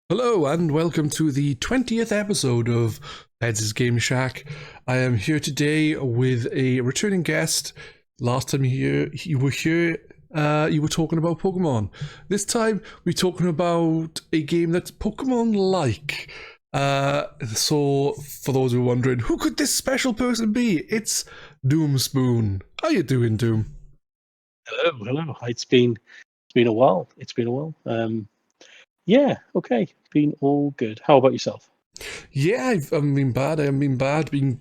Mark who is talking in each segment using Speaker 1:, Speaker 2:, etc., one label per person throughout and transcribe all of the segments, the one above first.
Speaker 1: Hello and welcome to the 20th episode of Pedz Game Shack. I am here today with a returning guest. Last time you were here, you were talking about Pokemon. This time we're talking about a game that's Pokemon-like. So for those who are wondering, who could this special person be? It's Doom Spoon. How you doing, Doom?
Speaker 2: Hello. It's been a while. Yeah, okay. Been all good. How about yourself?
Speaker 1: Yeah, I haven't been bad. Been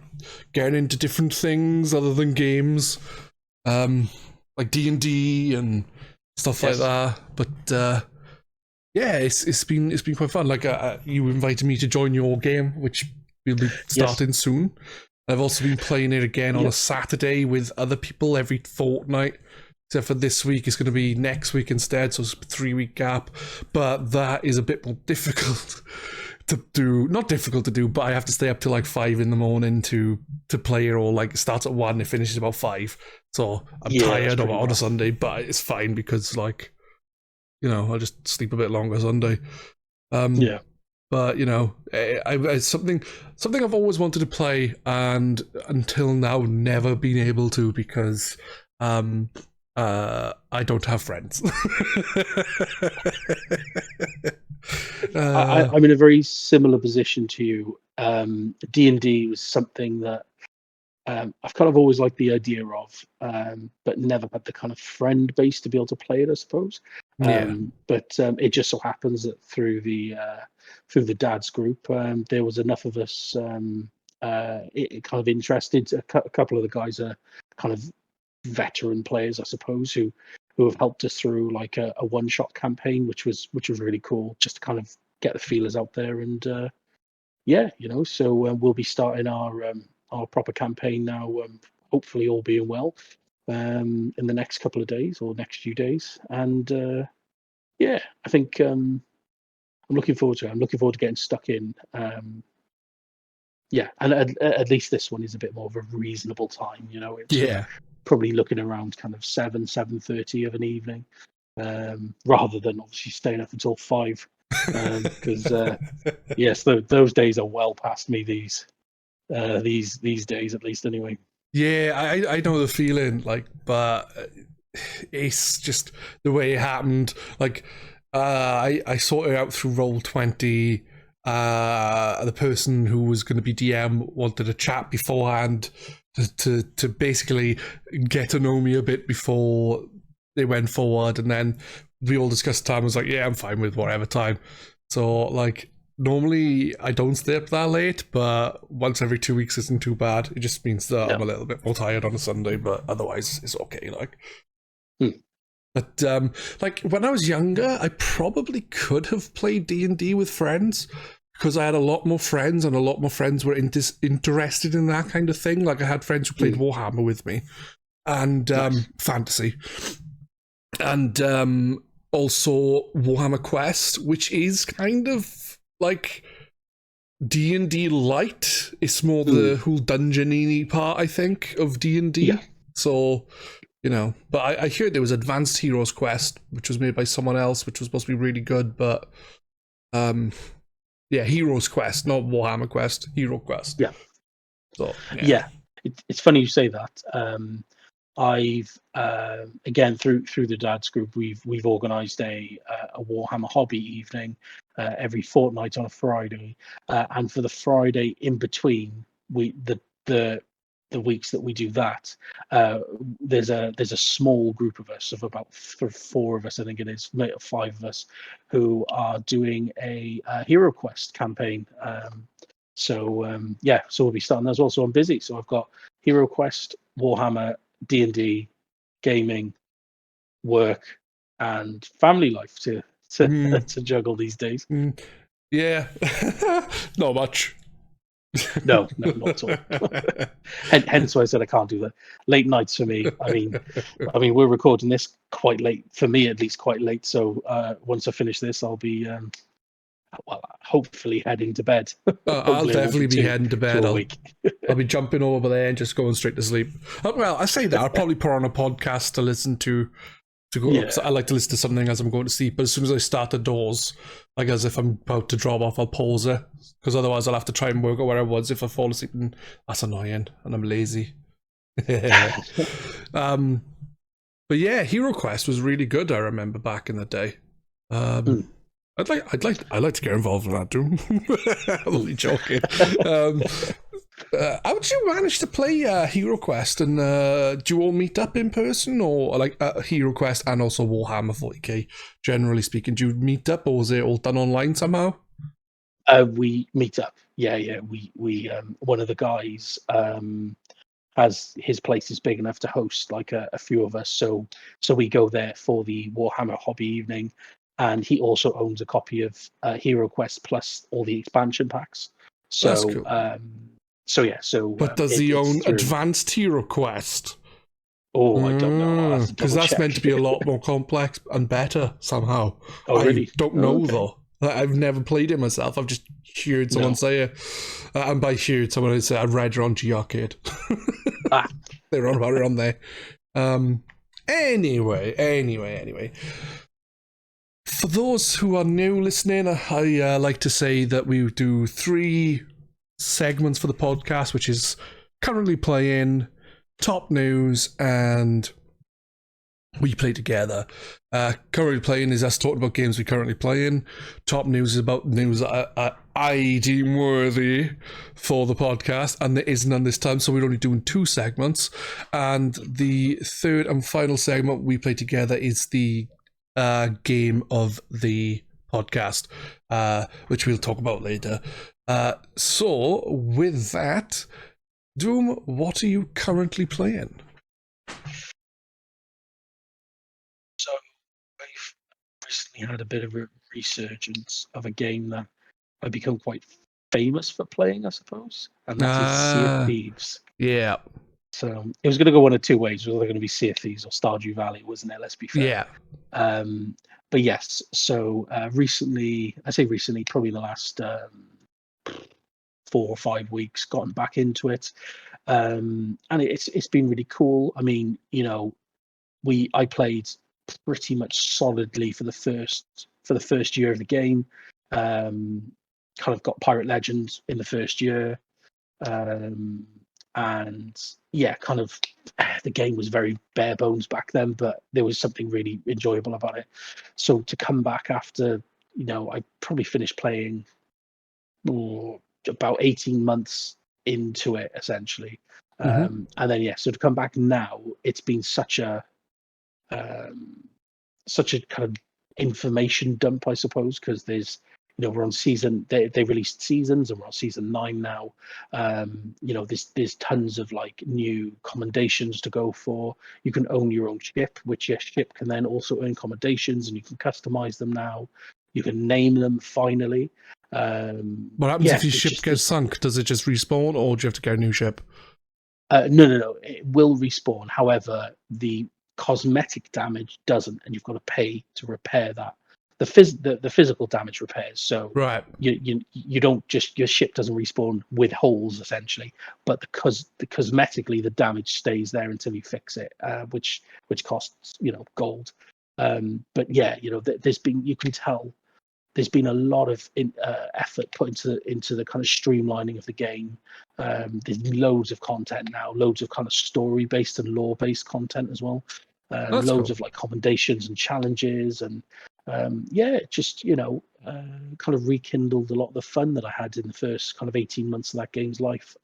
Speaker 1: getting into different things other than games, like D&D and stuff like that. But yeah, it's been quite fun. Like you invited me to join your game, which we'll be starting soon. I've also been playing it again on a Saturday with other people every fortnight. Except for this week, it's going to be next week instead, so it's a 3-week gap. But that is a bit more difficult to do. Not difficult to do, but I have to stay up till like 5 in the morning to play it, or like it starts at 1, it finishes about 5. So I'm tired on a Sunday, but it's fine because, like, you know, I'll just sleep a bit longer Sunday. But you know, it's something I've always wanted to play, and until now never been able to because I don't have friends.
Speaker 2: I'm in a very similar position to you. D&D was something that I've kind of always liked the idea of, but never had the kind of friend base to be able to play it, I suppose. But it just so happens that through the dad's group, there was enough of us kind of interested. A couple of the guys are kind of veteran players, I suppose, who have helped us through like a one-shot campaign, which was really cool, just to kind of get the feelers out there. And so we'll be starting our proper campaign now, hopefully all being well, in the next couple of days or next few days. And I think I'm looking forward to it. I'm looking forward to getting stuck in. And at least this one is a bit more of a reasonable time, you know. It's probably looking around kind of 7:30 of an evening, rather than obviously staying up until 5, because yes, those days are well past me these days, at least anyway.
Speaker 1: I know the feeling, like, but it's just the way it happened. Like, I sorted it out through Roll20. The person who was going to be DM wanted a chat beforehand to basically get to know me a bit before they went forward, and then we all discussed time. I was like, yeah, I'm fine with whatever time. So, like, normally I don't stay up that late, but once every 2 weeks isn't too bad. It just means that I'm a little bit more tired on a Sunday, but otherwise it's okay. Like, but like when I was younger, I probably could have played D&D with friends, because I had a lot more friends, and a lot more friends were interested in that kind of thing. Like, I had friends who played Warhammer with me, and fantasy, and also Warhammer Quest, which is kind of like D&D light. It's more the whole dungeon-y part, I think, of D&D. So, you know, but I heard there was Advanced Heroes Quest, which was made by someone else, which was supposed to be really good, but Heroes Quest, not Warhammer Quest, Hero Quest. So,
Speaker 2: it's funny you say that. I've again through the dad's group, we've organised a Warhammer hobby evening every fortnight on a Friday, and for the Friday in between the weeks that we do that, there's a small group of us, of about 4 of us, I think it is, 5 of us, who are doing a Hero Quest campaign. So we'll be starting as well. So I'm busy. So I've got Hero Quest, Warhammer, D&D, gaming, work, and family life to juggle these days.
Speaker 1: Not much.
Speaker 2: No, not at all. Hence why I said I can't do that. Late nights for me. I mean, we're recording this quite late, for me at least, quite late. So once I finish this, I'll be hopefully heading to bed.
Speaker 1: I'll definitely be heading to bed. I'll be jumping over there and just going straight to sleep. Well, I say that I'll probably put on a podcast to listen to to go up. So I like to listen to something as I'm going to sleep, but as soon as I start the doors, like as if I'm about to drop off, I'll pause it, because otherwise I'll have to try and work out where I was if I fall asleep, and that's annoying, and I'm lazy. But yeah, Hero Quest was really good. I remember back in the day. I'd like to get involved with that too. I'm only joking. How did you manage to play Hero Quest? And do you all meet up in person, or like Hero Quest and also Warhammer 40k? Generally speaking, do you meet up, or was it all done online somehow?
Speaker 2: We meet up. Yeah. We one of the guys has his place is big enough to host like a few of us, so we go there for the Warhammer hobby evening, and he also owns a copy of Hero Quest plus all the expansion packs. So
Speaker 1: That's cool. But does he own Advanced Hero Quest?
Speaker 2: Oh, I don't know.
Speaker 1: Because that's meant to be a lot more complex and better somehow.
Speaker 2: Oh, really?
Speaker 1: I don't know though. I've never played it myself. I've just heard someone say it. And by heard someone say, I read it on G-Arcade. They're on about it on there. Anyway. For those who are new listening, I like to say that we do 3 segments for the podcast, which is currently playing, top news, and we play together. Currently playing is us talking about games we currently playing. Top news is about news I deem worthy for the podcast, and there isn't on this time, so we're only doing 2 segments. And the third and final segment we play together is the game of the podcast, which we'll talk about later. So with that, Doom, what are you currently playing?
Speaker 2: So I've recently had a bit of a resurgence of a game that I've become quite famous for playing, I suppose, and that is Sea of Thieves.
Speaker 1: Yeah.
Speaker 2: So it was going to go one of 2 ways. It was either going to be Sea of Thieves or Stardew Valley, wasn't it? Let's be fair.
Speaker 1: Yeah.
Speaker 2: But yes, so recently, I say recently, probably the last 4 or 5 weeks, gotten back into it, and it's been really cool. I mean, you know, I played pretty much solidly for the first year of the game. Kind of got Pirate Legend in the first year, and yeah, kind of the game was very bare bones back then, but there was something really enjoyable about it. So to come back after, you know, I probably finished playing about 18 months into it, essentially. And then, yeah, so to come back now, it's been such a kind of information dump, I suppose, because there's, you know, we're on season, they released seasons, and we're on season 9 now. You know, there's tons of like new commendations to go for. You can own your own ship, which your ship can then also earn commendations, and you can customize them now. You can name them finally.
Speaker 1: What happens if your ship gets sunk? Does it just respawn, or do you have to get a new ship?
Speaker 2: No. It will respawn. However, the cosmetic damage doesn't, and you've got to pay to repair that. The physical damage repairs. So
Speaker 1: right,
Speaker 2: you don't just, your ship doesn't respawn with holes essentially, but because the cosmetically the damage stays there until you fix it, which costs, you know, gold. But yeah, you know, you can tell there's been a lot of effort put into the kind of streamlining of the game. There's loads of content now, loads of kind of story-based and lore-based content as well. Loads cool. Of like commendations and challenges, and yeah, just, you know, kind of rekindled a lot of the fun that I had in the first kind of 18 months of that game's life.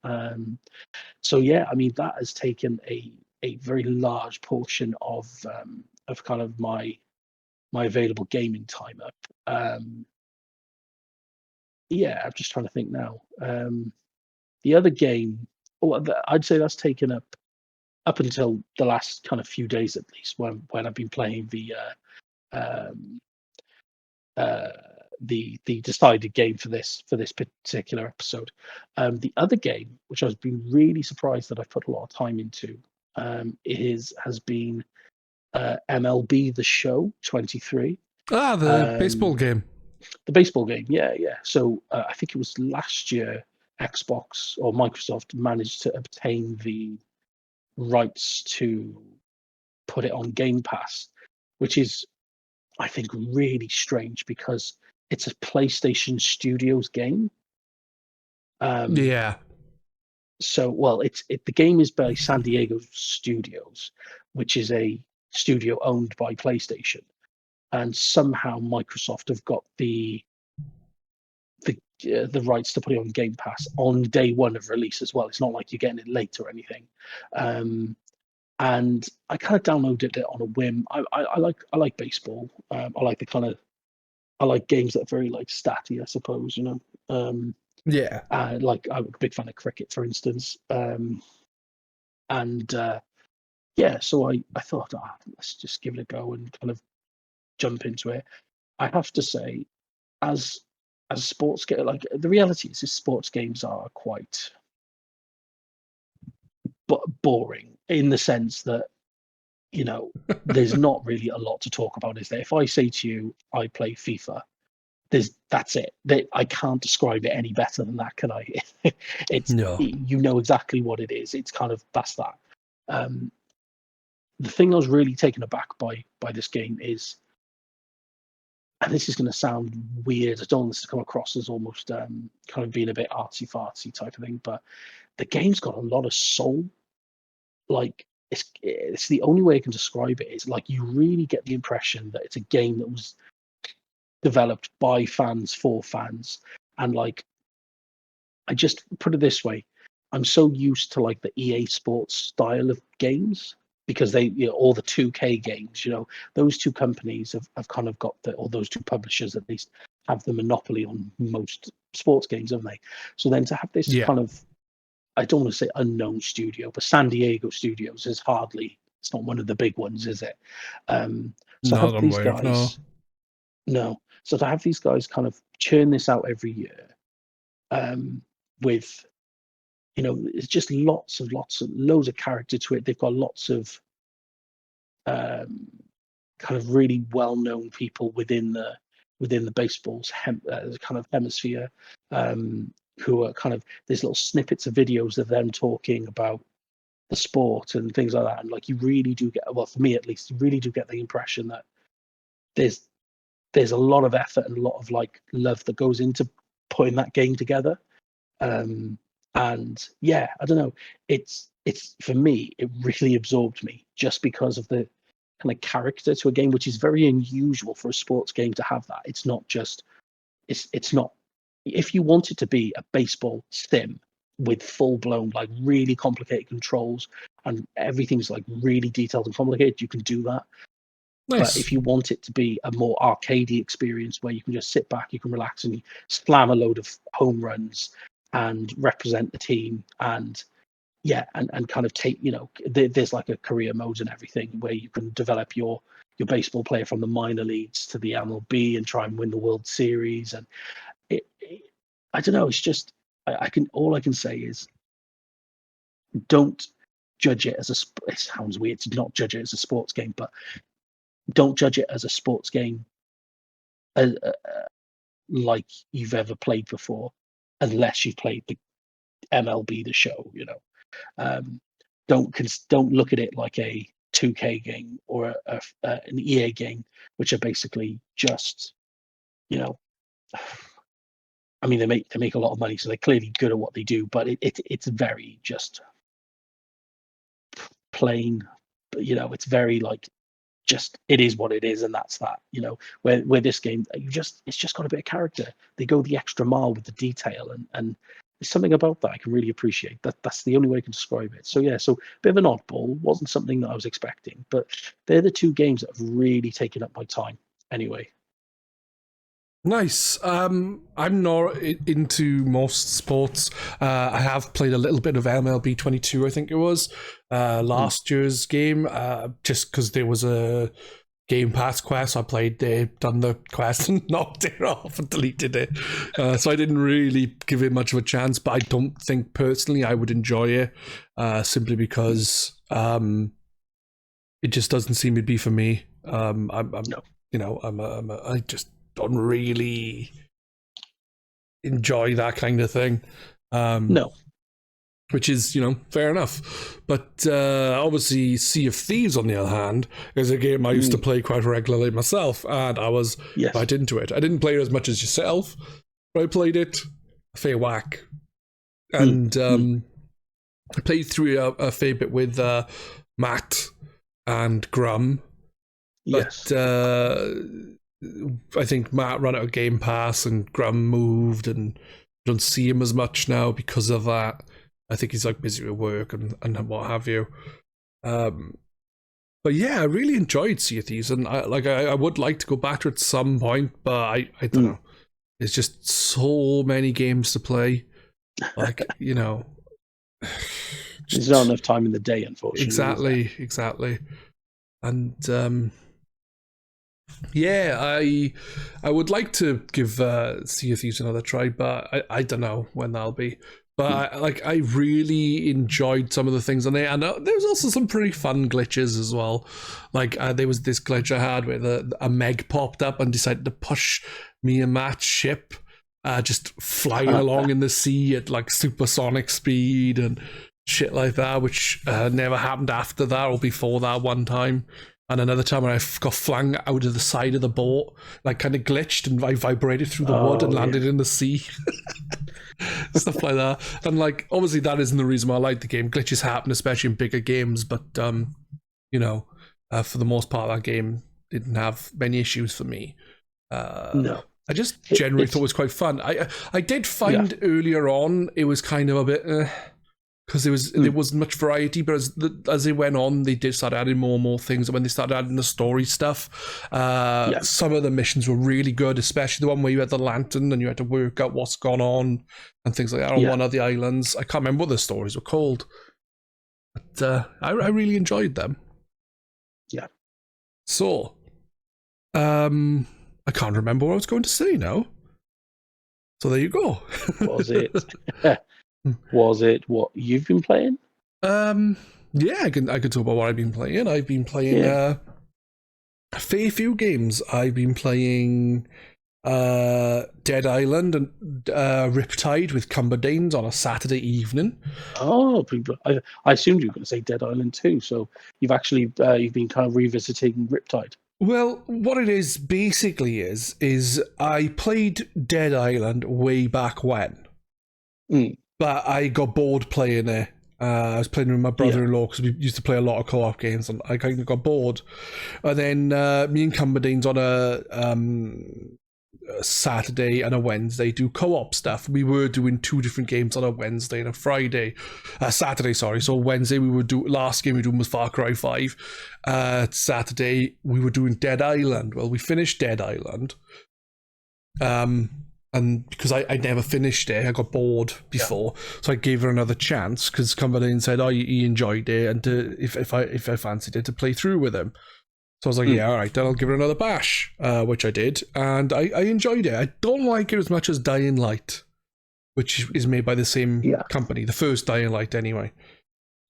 Speaker 2: So yeah, I mean, that has taken a very large portion of kind of my available gaming time up. Yeah, I'm just trying to think now. The other game, I'd say that's taken up until the last kind of few days at least, when I've been playing the decided game for this particular episode. The other game, which I've been really surprised that I've put a lot of time into, has been MLB The Show 23.
Speaker 1: The baseball game.
Speaker 2: The baseball game, yeah. So I think it was last year Xbox or Microsoft managed to obtain the rights to put it on Game Pass, which is, I think, really strange because it's a PlayStation Studios game.
Speaker 1: Yeah.
Speaker 2: So, well, the game is by San Diego Studios, which is a studio owned by PlayStation, and somehow Microsoft have got the rights to put it on Game Pass on day one of release as well. It's not like you're getting it late or anything. And I kind of downloaded it on a whim. I like baseball. I like games that are very like statty, I suppose.
Speaker 1: Yeah.
Speaker 2: I'm a big fan of cricket, for instance. So I thought, let's just give it a go and kind of jump into it. I have to say, as a sports game, like the reality is sports games are quite boring in the sense that there's not really a lot to talk about, is there? If I say to you I play FIFA, that's it. I can't describe it any better than that, can I?
Speaker 1: No.
Speaker 2: You know exactly what it is. It's kind of that's that. The thing I was really taken aback by this game is, and this is going to sound weird, I don't want this to come across as almost kind of being a bit artsy-fartsy type of thing, but the game's got a lot of soul. Like, it's the only way I can describe it. Is like you really get the impression that it's a game that was developed by fans for fans. And like, I just put it this way, I'm so used to like the EA Sports style of games, because they, all the 2K games, those two companies have kind of got or those two publishers at least have the monopoly on most sports games, haven't they? So then to have this kind of, I don't want to say unknown studio, but San Diego Studios is it's not one of the big ones, is it? So have these guys, no. So to have these guys kind of churn this out every year, with, it's just loads of character to it. They've got lots of kind of really well-known people within the baseball's kind of hemisphere, who are kind of, there's little snippets of videos of them talking about the sport and things like that. And like, you really do get, well, for me at least, you really do get the impression that there's a lot of effort and a lot of like love that goes into putting that game together. And yeah, I don't know. It's for me, it really absorbed me just because of the kind of character to a game, which is very unusual for a sports game to have that. It's not just, it's not, if you want it to be a baseball sim with full blown, like really complicated controls and everything's like really detailed and complicated, you can do that. Nice. But if you want it to be a more arcadey experience where you can just sit back, you can relax and slam a load of home runs and represent the team, and and kind of take, there's like a career mode and everything where you can develop your baseball player from the minor leagues to the MLB and try and win the World Series. And I don't know, it's just, all I can say is, don't judge it as it sounds weird to not judge it as a sports game, but don't judge it as a sports game like you've ever played before, unless you've played the MLB The Show. Don't look at it like a 2K game or an EA game, which are basically just, I mean, they make a lot of money, so they're clearly good at what they do, but it's very just plain. But it's very like, just, it is what it is, and that's that. Where this game, it's just got a bit of character. They go the extra mile with the detail, and there's something about that I can really appreciate. That's the only way I can describe it. So yeah, so a bit of an oddball, wasn't something that I was expecting, but they're the two games that have really taken up my time anyway.
Speaker 1: Nice. I'm not into most sports. I have played a little bit of MLB 22, I think it was, last year's game, just because there was a Game Pass quest. I played there, done the quest, and knocked it off and deleted it. So I didn't really give it much of a chance, but I don't think personally I would enjoy it, simply because it just doesn't seem to be for me. I just don't really enjoy that kind of thing.
Speaker 2: No.
Speaker 1: which is, fair enough. But obviously, Sea of Thieves, on the other hand, is a game I used to play quite regularly myself, and I was right into it. I didn't play it as much as yourself, but I played it a fair whack. And I played through a fair bit with Matt and Grum. But I think Matt ran out of Game Pass and Grum moved, and don't see him as much now because of that. I think he's busy with work and what have you. But yeah, I really enjoyed Sea of Thieves, and I would like to go back to it at some point, but I don't know. There's just so many games to play. There's
Speaker 2: not enough time in the day, unfortunately.
Speaker 1: Exactly. And I would like to give Sea of Thieves another try, but I don't know when that'll be. But I really enjoyed some of the things on there, and there was also some pretty fun glitches as well. There was this glitch I had where a Meg popped up and decided to push me and Matt's ship, just flying along in the sea at supersonic speed and shit like that, which never happened after that or before that one time. And another time when I got flung out of the side of the boat, kind of glitched, and I vibrated through the wood and landed in the sea. Stuff like that. And obviously that isn't the reason why I like the game. Glitches happen, especially in bigger games, but for the most part, that game didn't have many issues for me.
Speaker 2: No.
Speaker 1: I just generally thought it was quite fun. I did find earlier on it was kind of a bit because there wasn't much variety, but as they went on, they did start adding more and more things. And when they started adding the story stuff, some of the missions were really good, especially the one where you had the lantern and you had to work out what's gone on and things like that on one of the islands. I can't remember what the stories were called, but I really enjoyed them.
Speaker 2: Yeah.
Speaker 1: So, I can't remember what I was going to say now. So there you go.
Speaker 2: Was it what you've been playing?
Speaker 1: Yeah, I can talk about what I've been playing. I've been playing a fair few games. I've been playing Dead Island and Riptide with Cumberdanes on a Saturday evening.
Speaker 2: Oh, I assumed you were going to say Dead Island 2, so you've actually you've been kind of revisiting Riptide.
Speaker 1: Well, what it is basically is I played Dead Island way back when. But I got bored playing it. I was playing with my brother-in-law because we used to play a lot of co-op games, and I kind of got bored. And then me and Cumberdanes on a Saturday and a Wednesday do co-op stuff. We were doing 2 different games on a Wednesday and a Saturday, sorry. So Wednesday last game we were doing was Far Cry 5. Saturday we were doing Dead Island. Well, we finished Dead Island. And because I never finished it, I got bored before, so I gave her another chance because Cumberland said, he enjoyed it, and if I fancied it, to play through with him. So I was like, all right, then I'll give her another bash, which I did, and I enjoyed it. I don't like it as much as Dying Light, which is made by the same company. The first Dying Light, anyway,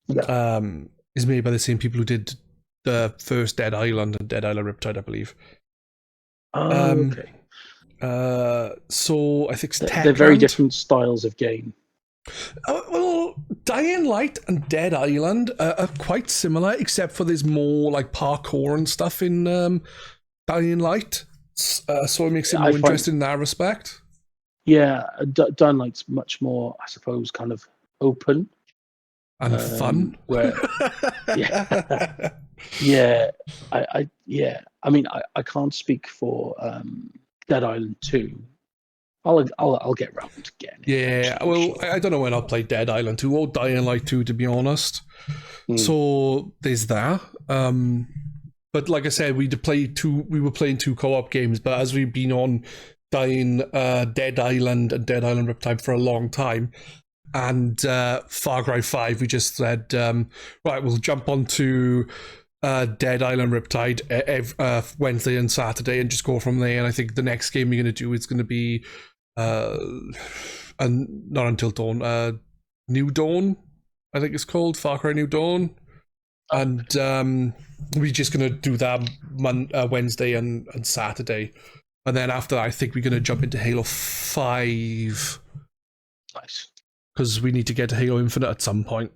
Speaker 1: is made by the same people who did the first Dead Island and Dead Island Riptide, I believe.
Speaker 2: Okay.
Speaker 1: So I think
Speaker 2: they're very different styles of game.
Speaker 1: Well, Dying Light and Dead Island are quite similar, except for there's more parkour and stuff in Dying Light. So it makes it more interesting in that respect.
Speaker 2: Yeah, Dying Light's much more, I suppose, kind of open
Speaker 1: and fun.
Speaker 2: Where, I mean, I can't speak for Dead Island 2. I'll get around to getting it.
Speaker 1: Yeah, actually, I don't know when I'll play Dead Island 2 or Dying Light 2, to be honest. So there's that. But like I said, we were playing 2 co-op games, but as we've been on Dead Island and Dead Island Riptide for a long time, and Far Cry 5, we just said, right, we'll jump onto Dead Island Riptide Wednesday and Saturday and just go from there. And I think the next game we're going to do is going to be and not Until Dawn, New Dawn, I think it's called, Far Cry New Dawn. And we're just going to do that Wednesday and Saturday. And then after that, I think we're going to jump into Halo 5.
Speaker 2: Nice.
Speaker 1: because we need to get to Halo Infinite at some point.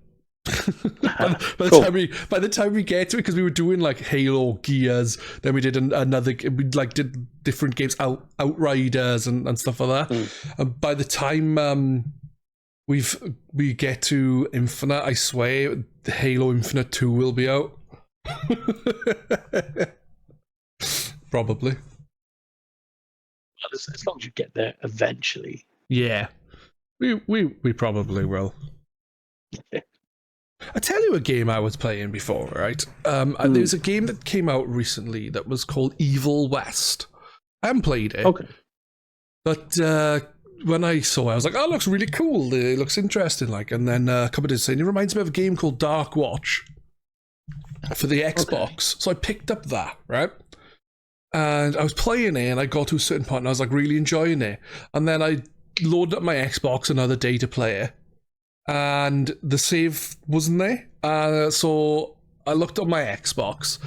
Speaker 1: by the time we get to it, because we were doing like Halo, Gears, then we did another. We like did different games, Outriders and stuff like that. And by the time we get to Infinite, I swear Halo Infinite 2 will be out. Probably.
Speaker 2: As long as you get there eventually.
Speaker 1: Yeah. We probably will. I tell you a game I was playing before, right? There's a game that came out recently that was called Evil West. I haven't played it.
Speaker 2: Okay.
Speaker 1: But when I saw it, I was like, oh, it looks really cool. It looks interesting. Like, and then a couple of days saying, it reminds me of a game called Dark Watch for the Xbox. Okay. So I picked up that, right? And I was playing it, and I got to a certain point, and I was like really enjoying it. And then I loaded up my Xbox another day to play it, and the save wasn't there. So I looked on my Xbox,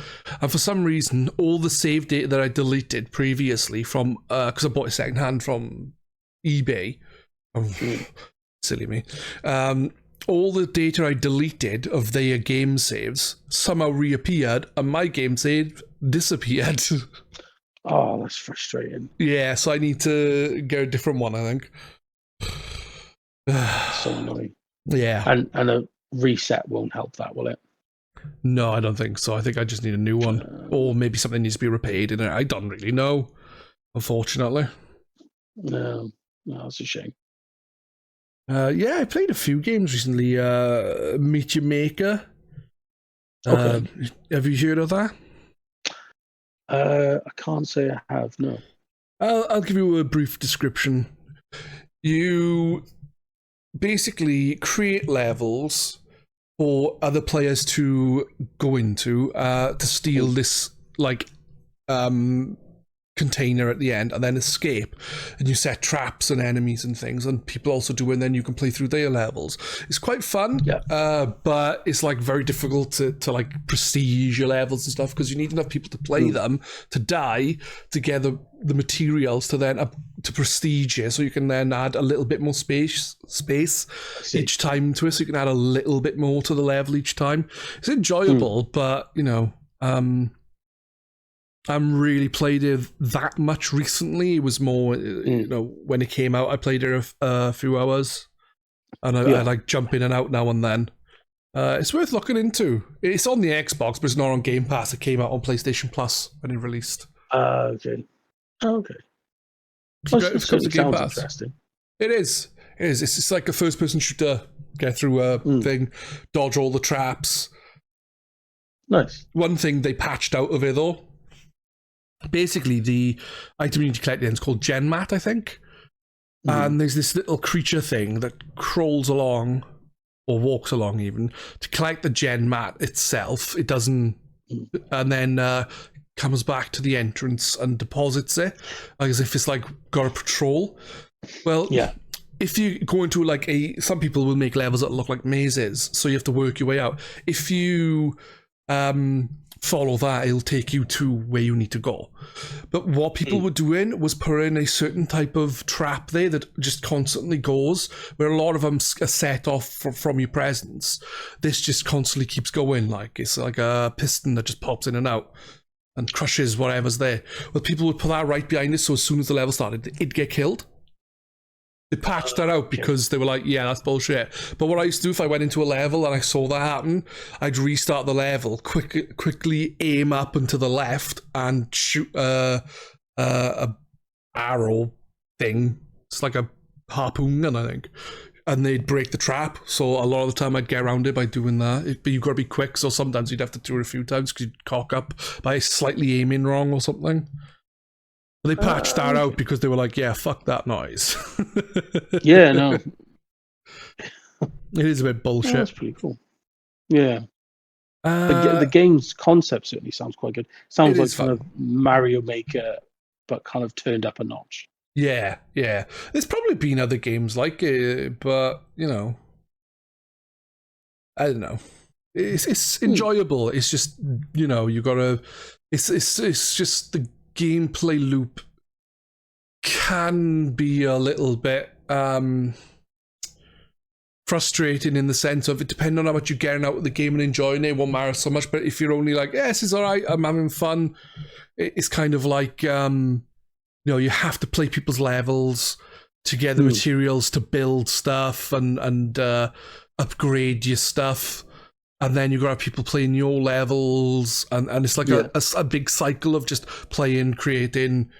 Speaker 1: and for some reason, all the save data that I deleted previously from, because I bought it secondhand from eBay. Silly me. All the data I deleted of their game saves somehow reappeared, and my game save disappeared.
Speaker 2: Oh, that's frustrating.
Speaker 1: Yeah, so I need to get a different one, I think.
Speaker 2: So annoying.
Speaker 1: Yeah.
Speaker 2: And a reset won't help that, will it?
Speaker 1: No, I don't think so. I think I just need a new one. Or maybe something needs to be repaid in it. I don't really know, unfortunately.
Speaker 2: No, that's a shame.
Speaker 1: Yeah, I played a few games recently. Meet Your Maker.
Speaker 2: Okay.
Speaker 1: Have you heard of that?
Speaker 2: I can't say I have, no.
Speaker 1: I'll give you a brief description. You basically create levels for other players to go into to steal this like container at the end and then escape, and you set traps and enemies and things, and people also do, and then you can play through their levels. It's quite fun, but it's like very difficult to like prestige your levels and stuff, because you need enough people to play them to die to get the materials to then up to prestige it, so you can then add a little bit more space each time to it, so you can add a little bit more to the level each time. It's enjoyable, but you know, I haven't really played it that much recently. It was more, you know, when it came out, I played it a few hours, and I like jump in and out now and then. It's worth looking into. It's on the Xbox, but it's not on Game Pass. It came out on PlayStation Plus when it released.
Speaker 2: Okay.
Speaker 1: It sounds interesting. It is. It's just like a first-person shooter. Get through a thing, dodge all the traps.
Speaker 2: Nice.
Speaker 1: One thing they patched out of it, though, basically the item you need to collect is called Gen Mat, I think. And there's this little creature thing that crawls along, or walks along even, to collect the Gen Mat itself. It doesn't... And then comes back to the entrance and deposits it, like as if it's like got a patrol. Well, if you go into like some people will make levels that look like mazes, so you have to work your way out. If you follow that, it'll take you to where you need to go. But what people were doing was put in a certain type of trap there that just constantly goes, where a lot of them are set off from your presence. This just constantly keeps going, like it's like a piston that just pops in and out and crushes whatever's there. Well, people would put that right behind it, so as soon as the level started, it'd get killed. They patched that out because they were like, yeah, that's bullshit. But what I used to do if I went into a level and I saw that happen, I'd restart the level, quickly aim up and to the left and shoot a arrow thing. It's like a harpoon gun, I think. And they'd break the trap. So a lot of the time I'd get around it by doing that. But you've got to be quick, so sometimes you'd have to do it a few times because you'd cock up by slightly aiming wrong or something. They patched that out because they were like, yeah, fuck that noise.
Speaker 2: Yeah, no.
Speaker 1: It is a bit bullshit.
Speaker 2: That's pretty cool. Yeah. The game's concept certainly sounds quite good. Sounds like kind of Mario Maker, but kind of turned up a notch.
Speaker 1: Yeah. There's probably been other games like it, but, you know, I don't know. It's enjoyable. It's just, you know, you gotta... It's just the gameplay loop can be a little bit frustrating in the sense of it depending on how much you're getting out of the game and enjoying it, it won't matter so much. But if you're only like, yeah, this is all right, I'm having fun, it's kind of like, you have to play people's levels to get the materials to build stuff and upgrade your stuff. And then you've got people playing your levels, and it's like a big cycle of just playing, creating,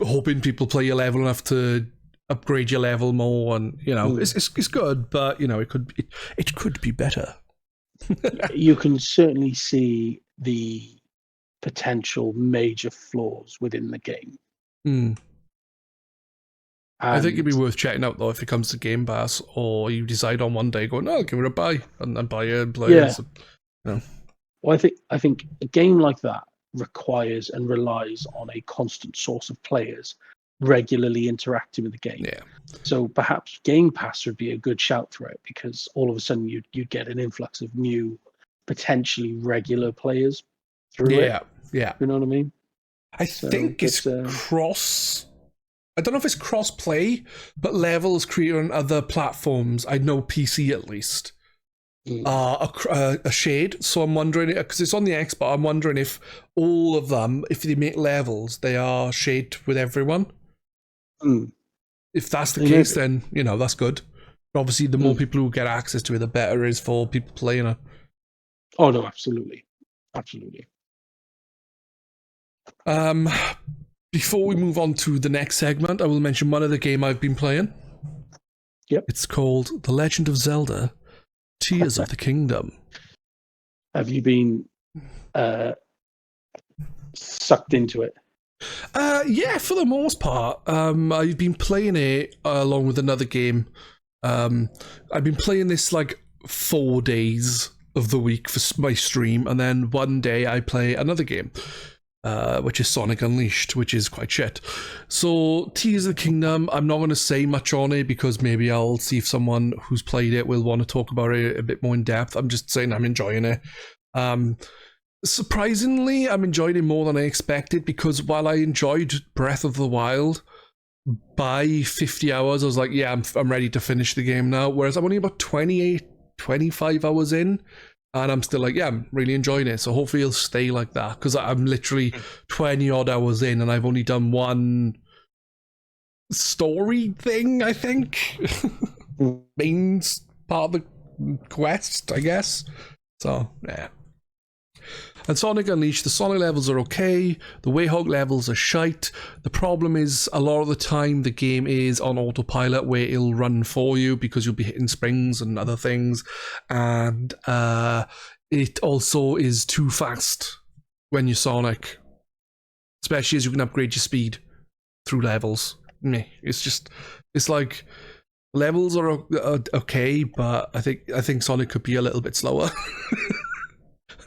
Speaker 1: hoping people play your level enough to upgrade your level more, and it's good, but it could be better.
Speaker 2: You can certainly see the potential major flaws within the game.
Speaker 1: I think it'd be worth checking out though if it comes to Game Pass, or you decide on one day going, "No, I'll give it a buy," and then buy it and play it.
Speaker 2: Well, I think a game like that requires and relies on a constant source of players regularly interacting with the game.
Speaker 1: Yeah.
Speaker 2: So perhaps Game Pass would be a good shout for it, because all of a sudden you'd get an influx of new, potentially regular players through it.
Speaker 1: Yeah.
Speaker 2: You know what I mean?
Speaker 1: I think it's cross. I don't know if it's cross-play, but levels created on other platforms, I know PC at least, are a shade. So I'm wondering, because it's on the Xbox, I'm wondering if all of them, if they make levels, they are shade with everyone. If that's the case, then, that's good. But obviously, the more people who get access to it, the better it is for people playing it.
Speaker 2: Oh, no, absolutely. Absolutely.
Speaker 1: Before we move on to the next segment, I will mention one other game I've been playing.
Speaker 2: Yep.
Speaker 1: It's called The Legend of Zelda, Tears of the Kingdom.
Speaker 2: Have you been sucked into it?
Speaker 1: Yeah, for the most part. I've been playing it along with another game. I've been playing this like 4 days of the week for my stream, and then one day I play another game. Which is Sonic Unleashed, which is quite shit. So, Tears of the Kingdom, I'm not going to say much on it because maybe I'll see if someone who's played it will want to talk about it a bit more in depth. I'm just saying I'm enjoying it. Surprisingly, I'm enjoying it more than I expected, because while I enjoyed Breath of the Wild, by 50 hours, I was like, yeah, I'm ready to finish the game now. Whereas I'm only about 28, 25 hours in, and I'm still like, yeah, I'm really enjoying it. So hopefully it'll stay like that, because I'm literally 20 odd hours in and I've only done one story thing, I think. Main part of the quest, I guess. So, yeah. And Sonic Unleashed, the Sonic levels are okay, the Wayhawk levels are shite. The problem is, a lot of the time, the game is on autopilot where it'll run for you because you'll be hitting springs and other things. And it also is too fast when you're Sonic, especially as you can upgrade your speed through levels. It's like, levels are okay, but I think Sonic could be a little bit slower.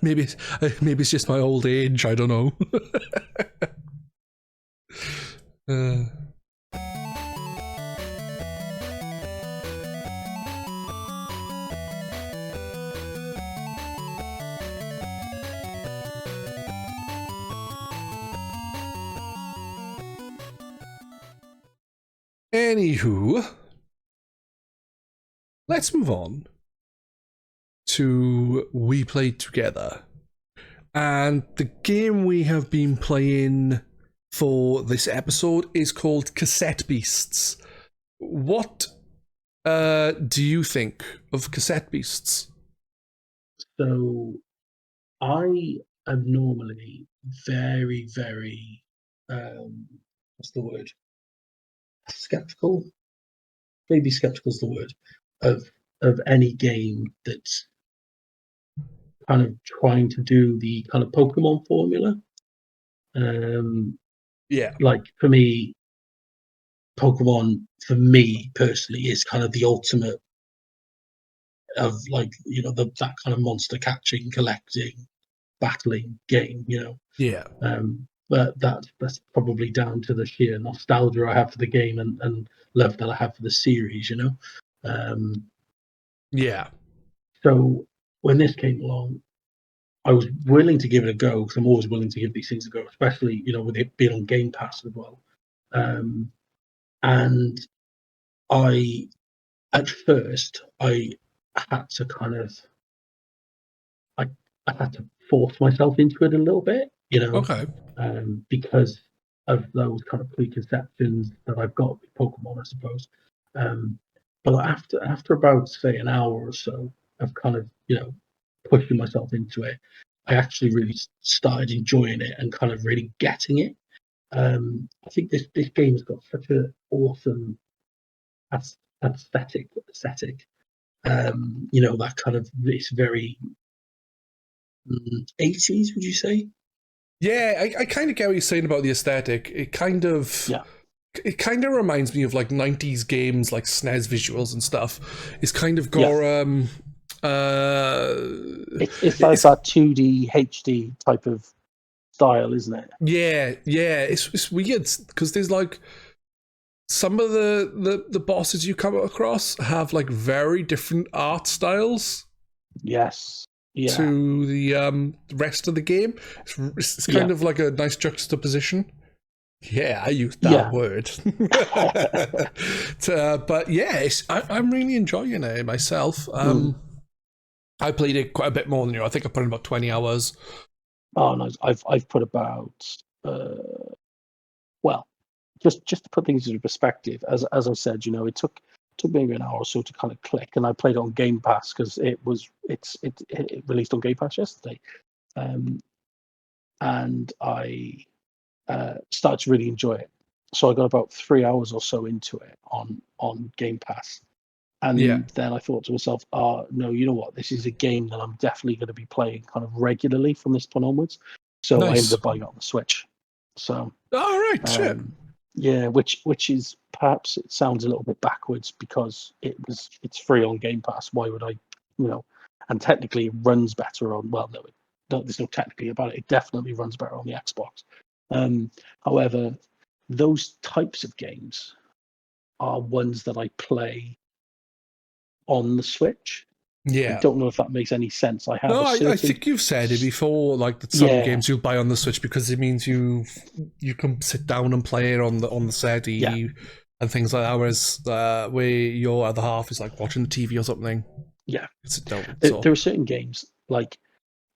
Speaker 1: Maybe it's just my old age. I don't know. Anywho, let's move on to We Played Together. And the game we have been playing for this episode is called Cassette Beasts. What do you think of Cassette Beasts?
Speaker 2: So, I am normally very, very, what's the word? Skeptical? Maybe skeptical is the word, of any game that's kind of trying to do the kind of Pokemon formula. Like, for me, Pokemon, for me personally, is kind of the ultimate of, like, that kind of monster catching, collecting, battling game,
Speaker 1: Yeah.
Speaker 2: But that's probably down to the sheer nostalgia I have for the game and love that I have for the series,
Speaker 1: Yeah.
Speaker 2: So when this came along, I was willing to give it a go, because I'm always willing to give these things a go, especially, with it being on Game Pass as well. And I at first I had to kind of I had to force myself into it a little bit,
Speaker 1: Okay.
Speaker 2: because of those kind of preconceptions that I've got with Pokemon, I suppose. Um, but after about say an hour or so of kind of pushing myself into it, I actually really started enjoying it and kind of really getting it. I think this game's got such an awesome aesthetic. That kind of this very 80s, would you say?
Speaker 1: Yeah, I kind of get what you're saying about the aesthetic.
Speaker 2: Yeah,
Speaker 1: It kind of reminds me of like 90s games like SNES visuals and stuff. It's kind of
Speaker 2: yeah.
Speaker 1: got uh
Speaker 2: It's like
Speaker 1: it's
Speaker 2: that 2D HD type of style, isn't it?
Speaker 1: yeah, it's weird because there's like some of the bosses you come across have like very different art styles
Speaker 2: Yes. Yeah.
Speaker 1: to the rest of the game. It's kind
Speaker 2: Yeah.
Speaker 1: of like a nice juxtaposition. Yeah, I used that
Speaker 2: Yeah.
Speaker 1: word. But yeah, I'm really enjoying it myself.
Speaker 2: Mm.
Speaker 1: I played it quite a bit more than you. I think I put in about 20 hours.
Speaker 2: Oh, nice. I've put about well, just to put things into perspective, as I said, it took maybe an hour or so to kind of click, and I played it on Game Pass because it released on Game Pass yesterday, and I started to really enjoy it. So I got about 3 hours or so into it on Game Pass,
Speaker 1: Yeah,
Speaker 2: and then I thought to myself, no, you know what? This is a game that I'm definitely going to be playing kind of regularly from this point onwards. So I ended
Speaker 1: nice.
Speaker 2: up buying it on the Switch. So
Speaker 1: All right, shit.
Speaker 2: yeah, which is perhaps it sounds a little bit backwards because it's free on Game Pass. Why would I, and technically it runs better on, well, no, there's no technically about it. It definitely runs better on the Xbox. However, those types of games are ones that I play on the Switch. I
Speaker 1: Yeah.
Speaker 2: don't know if that makes any sense. I have
Speaker 1: No,
Speaker 2: a
Speaker 1: I
Speaker 2: certain,
Speaker 1: think you've said it before. Like that, some
Speaker 2: yeah,
Speaker 1: games you'll buy on the Switch because it means you can sit down and play it on the
Speaker 2: yeah,
Speaker 1: SETI and things like that. Whereas where your other half is like watching the TV or something,
Speaker 2: yeah.
Speaker 1: sit down.
Speaker 2: There
Speaker 1: So
Speaker 2: are certain games like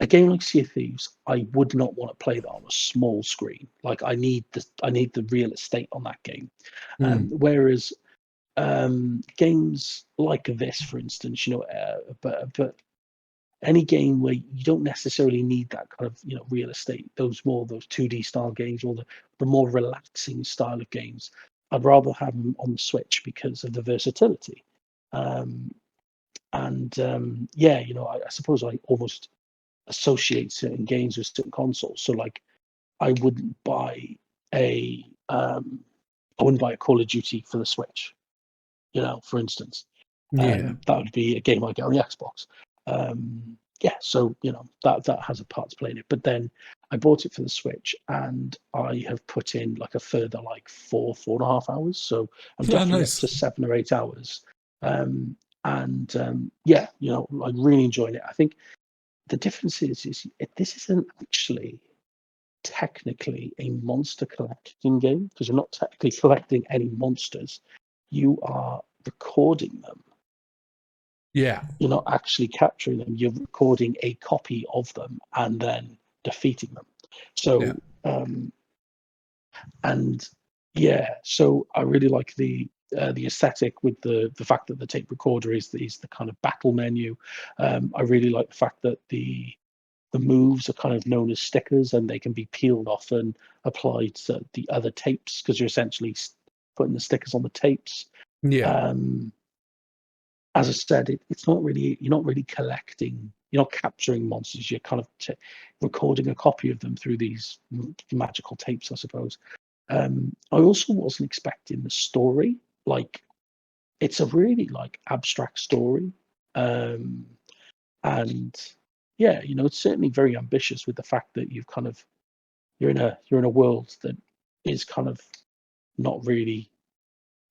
Speaker 2: a game like Sea of Thieves. I would not want to play that on a small screen. Like I need the real estate on that game. Whereas games like this, for instance, but any game where you don't necessarily need that kind of real estate, those 2D style games, or the more relaxing style of games, I'd rather have them on the Switch because of the versatility. Yeah, I suppose I almost associate certain games with certain consoles. So like I wouldn't buy a Call of Duty for the Switch, for instance.
Speaker 1: yeah,
Speaker 2: That would be a game I get on the Xbox. Yeah, so that has a part to play in it. But then I bought it for the Switch, and I have put in like a further like 4.5 hours. So I'm
Speaker 1: yeah,
Speaker 2: definitely up
Speaker 1: nice.
Speaker 2: to 7 or 8 hours. Yeah, I'm really enjoying it. I think the difference is this isn't actually technically a monster collecting game because you're not technically collecting any monsters. You are recording them.
Speaker 1: Yeah,
Speaker 2: You're not actually capturing them. You're recording a copy of them and then defeating them.
Speaker 1: yeah,
Speaker 2: So, and yeah, so I really like the aesthetic with the fact that the tape recorder is the kind of battle menu. I really like the fact that the moves are kind of known as stickers and they can be peeled off and applied to the other tapes because you're essentially putting the stickers on the tapes.
Speaker 1: yeah,
Speaker 2: Um, as I said, it's not really you're not really collecting, you're not capturing monsters. You're kind of recording a copy of them through these magical tapes, I suppose. I also wasn't expecting the story. Like, it's a really like abstract story, um, and yeah, it's certainly very ambitious with the fact that you're in a world that is kind of not really.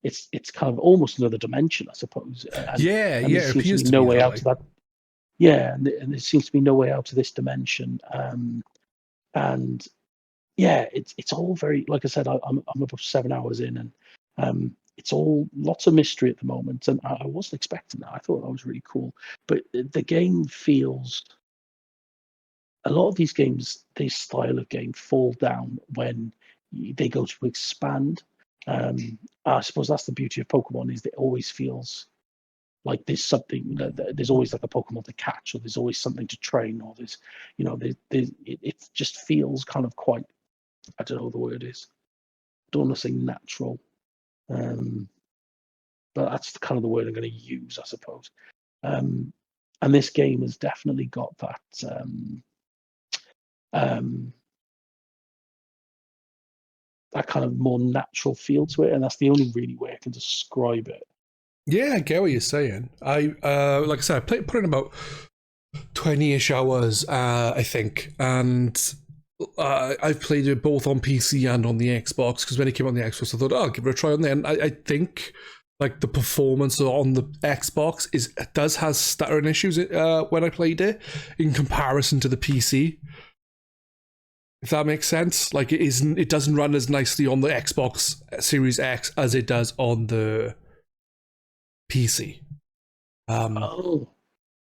Speaker 2: It's kind of almost another dimension, I suppose,
Speaker 1: yeah,
Speaker 2: and there
Speaker 1: yeah. It
Speaker 2: seems to
Speaker 1: appears
Speaker 2: be
Speaker 1: to
Speaker 2: no
Speaker 1: be
Speaker 2: way
Speaker 1: that
Speaker 2: out
Speaker 1: way.
Speaker 2: of that. Yeah, and there seems to be no way out of this dimension. And yeah, it's all very, like I said, I'm about 7 hours in, and it's all lots of mystery at the moment, and I wasn't expecting that. I thought that was really cool, but the game feels. A lot of these games, this style of game, fall down when they go to expand. I suppose that's the beauty of Pokemon, is that it always feels like there's something. There's always like a Pokemon to catch, or there's always something to train, or it just feels kind of quite. I don't know what the word is. Don't want to say natural, but that's kind of the word I'm going to use, I suppose. And this game has definitely got that. That kind of more natural feel to it, and that's the only really way I can describe it.
Speaker 1: Yeah, I get what you're saying. I like I said, I put in about 20-ish hours, I think, and I've played it both on PC and on the Xbox, because when it came on the Xbox, I thought, I'll give it a try on there. And I think like the performance on the Xbox does have stuttering issues when I played it in comparison to the PC. If that makes sense, like it doesn't run as nicely on the Xbox Series X as it does on the PC.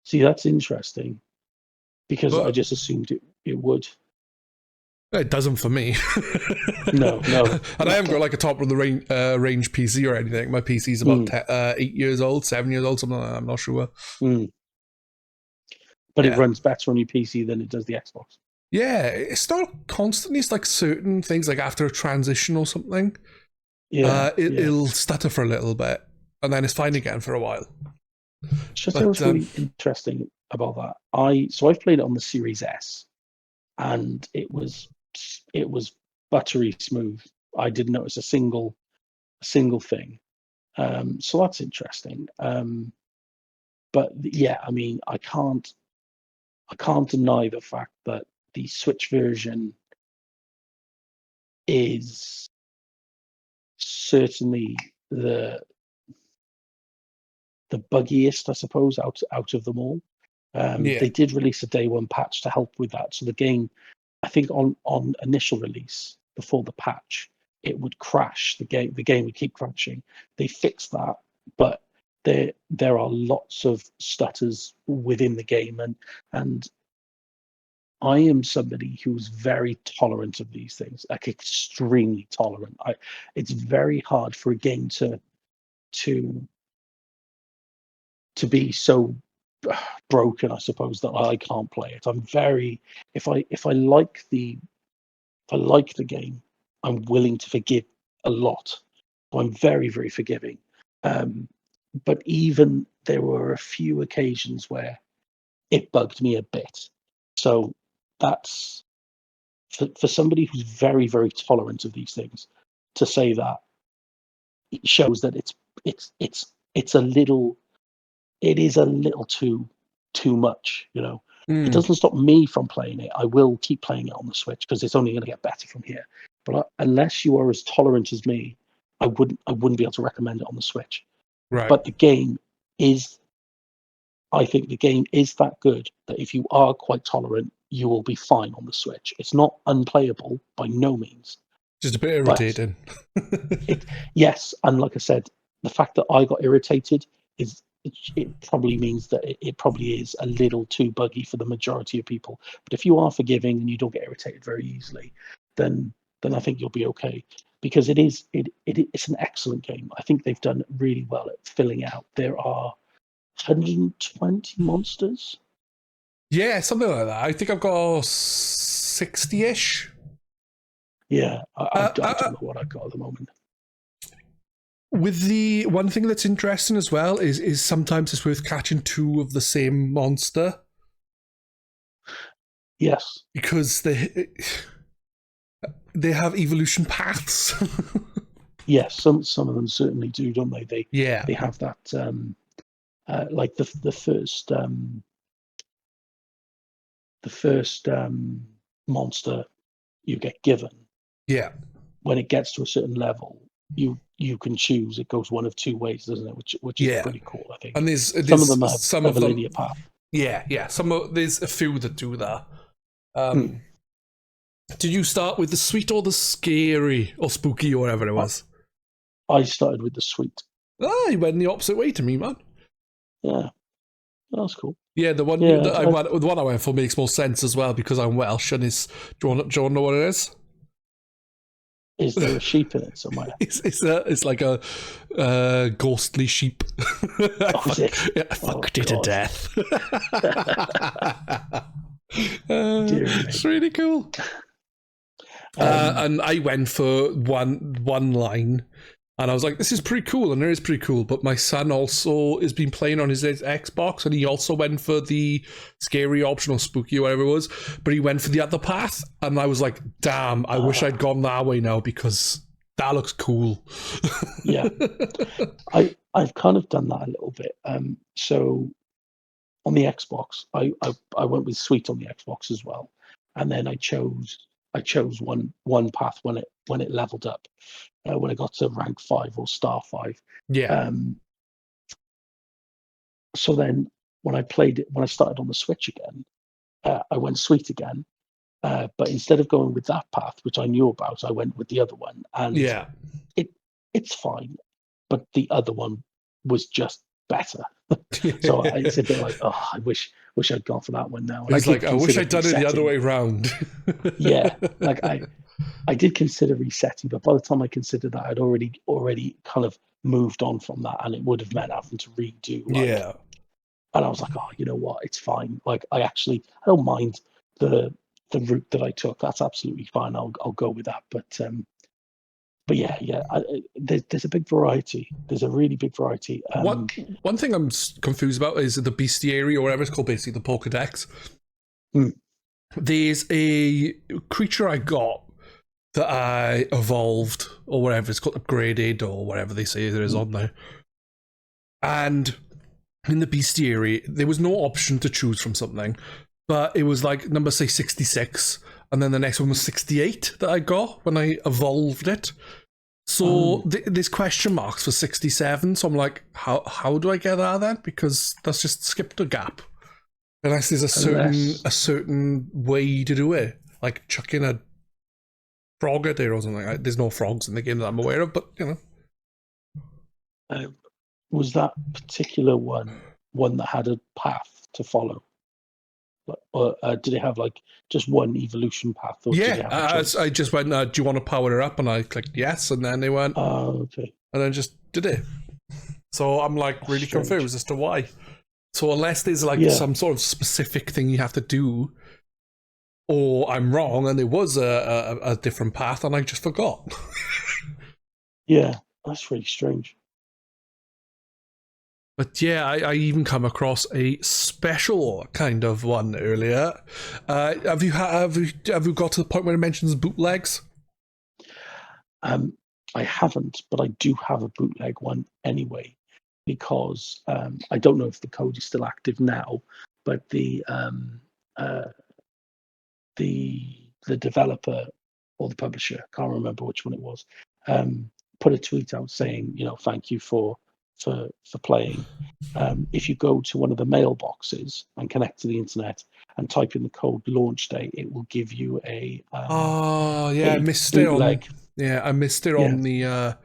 Speaker 2: See, that's interesting, because I just assumed it would.
Speaker 1: It doesn't for me.
Speaker 2: No.
Speaker 1: And I haven't got like a top of the range PC or anything. My PC's about 8 years old, 7 years old, something like that. I'm not sure.
Speaker 2: But it runs better on your PC than it does the Xbox.
Speaker 1: Yeah, it's not constantly. It's like certain things, like after a transition or something. It'll stutter for a little bit, and then it's fine again for a while.
Speaker 2: Just what's really interesting about that. I've played it on the Series S, and it was buttery smooth. I didn't notice a single thing. So that's interesting. But yeah, I mean, I can't deny the fact that the Switch version is certainly the buggiest, I suppose, out of them all. They did release a day one patch to help with that. So the game, I think on initial release, before the patch, it would crash. The game would keep crashing. They fixed that, but there are lots of stutters within the game, and I am somebody who's very tolerant of these things, like extremely tolerant. It's very hard for a game to be so broken, I suppose, that I can't play it. I'm very if I like the game, I'm willing to forgive a lot. I'm very, very forgiving. But even there were a few occasions where it bugged me a bit. So that's for somebody who's very, very tolerant of these things, to say that, it shows that it is a little too much, you know. It doesn't stop me from playing it. I will keep playing it on the Switch because it's only going to get better from here. But unless you are as tolerant as me, I wouldn't be able to recommend it on the Switch.
Speaker 1: Right.
Speaker 2: But I think the game is that good that if you are quite tolerant, you will be fine on the Switch. It's not unplayable by no means.
Speaker 1: Just a bit irritating.
Speaker 2: Yes, and like I said, the fact that I got irritated is it probably means that it probably is a little too buggy for the majority of people. But if you are forgiving and you don't get irritated very easily, then I think you'll be okay, because it's an excellent game. I think they've done really well at filling out. There are 120 monsters.
Speaker 1: Yeah, something like that. I think I've got 60-ish.
Speaker 2: Yeah, I don't know what I've got at the moment.
Speaker 1: With the one thing that's interesting as well is sometimes it's worth catching two of the same monster.
Speaker 2: Yes,
Speaker 1: because they have evolution paths.
Speaker 2: Yes, some of them certainly do, don't they? They have that like the first monster you get given.
Speaker 1: Yeah.
Speaker 2: When it gets to a certain level, you can choose. It goes one of two ways, doesn't it? Which is pretty cool, I think.
Speaker 1: And there's
Speaker 2: some of them have a linear path.
Speaker 1: Yeah. There's a few that do that. Did you start with the sweet or the scary or spooky or whatever it was?
Speaker 2: I started with the sweet.
Speaker 1: Ah, you went the opposite way to me, man.
Speaker 2: Yeah, that's cool.
Speaker 1: Yeah, the one
Speaker 2: Yeah,
Speaker 1: the one I went for makes more sense as well because I'm Welsh and is. Do you want to know what it is?
Speaker 2: Is there a sheep in it somewhere?
Speaker 1: It's like a ghostly sheep. I fucked it to death. It's really cool. And I went for one line, and I was like, "This is pretty cool," and it is pretty cool. But my son also has been playing on his Xbox, and he also went for the scary option or spooky or whatever it was. But he went for the other path, and I was like, "Damn! I wish I'd gone that way now because that looks cool."
Speaker 2: Yeah, I've kind of done that a little bit. So on the Xbox, I went with Sweet on the Xbox as well, and then I chose one path when it leveled up, when it got to rank 5 or star 5.
Speaker 1: Yeah.
Speaker 2: So then when I started on the Switch again, I went Sweet again, but instead of going with that path, which I knew about, I went with the other one, and it's fine, but the other one was just better. So it's a bit like, oh, I wish I'd gone for that one now.
Speaker 1: And I wish I'd done it the other way round.
Speaker 2: Yeah, like I did consider resetting, but by the time I considered that, I'd already kind of moved on from that, and it would have meant having to redo.
Speaker 1: Yeah.
Speaker 2: And I was like, oh, you know what? It's fine. Like I don't mind the route that I took. That's absolutely fine. I'll go with that. But yeah, there's a big variety. There's a really big variety.
Speaker 1: One thing I'm confused about is the bestiary or whatever it's called, basically the Pokédex. There's a creature I got that I evolved or whatever it's called, upgraded or whatever they say there is on there. And in the bestiary, there was no option to choose from something, but it was like number, say, 66, and then the next one was 68 that I got when I evolved it. So there's question marks for 67, so I'm like, how do I get that then? Because that's just skipped a gap. Unless there's a certain way to do it, like chucking a frog at there or something. There's no frogs in the game that I'm aware of, but you
Speaker 2: know. Was that particular one that had a path to follow? Or did it have like just one evolution path? Or
Speaker 1: I just went, do you want to power her up? And I clicked yes, and then they went,
Speaker 2: oh, okay.
Speaker 1: And then just did it. So I'm like really confused as to why. So unless there's like some sort of specific thing you have to do, or I'm wrong and there was a different path and I just forgot.
Speaker 2: Yeah, that's really strange.
Speaker 1: But yeah, I even come across a special kind of one earlier. Have you got to the point where it mentions bootlegs?
Speaker 2: I haven't, but I do have a bootleg one anyway, because I don't know if the code is still active now, but the developer or the publisher, can't remember which one it was, put a tweet out saying, thank you for playing. If you go to one of the mailboxes and connect to the internet and type in the code launch day, it will give you a
Speaker 1: I missed
Speaker 2: bootleg.
Speaker 1: I missed it on the on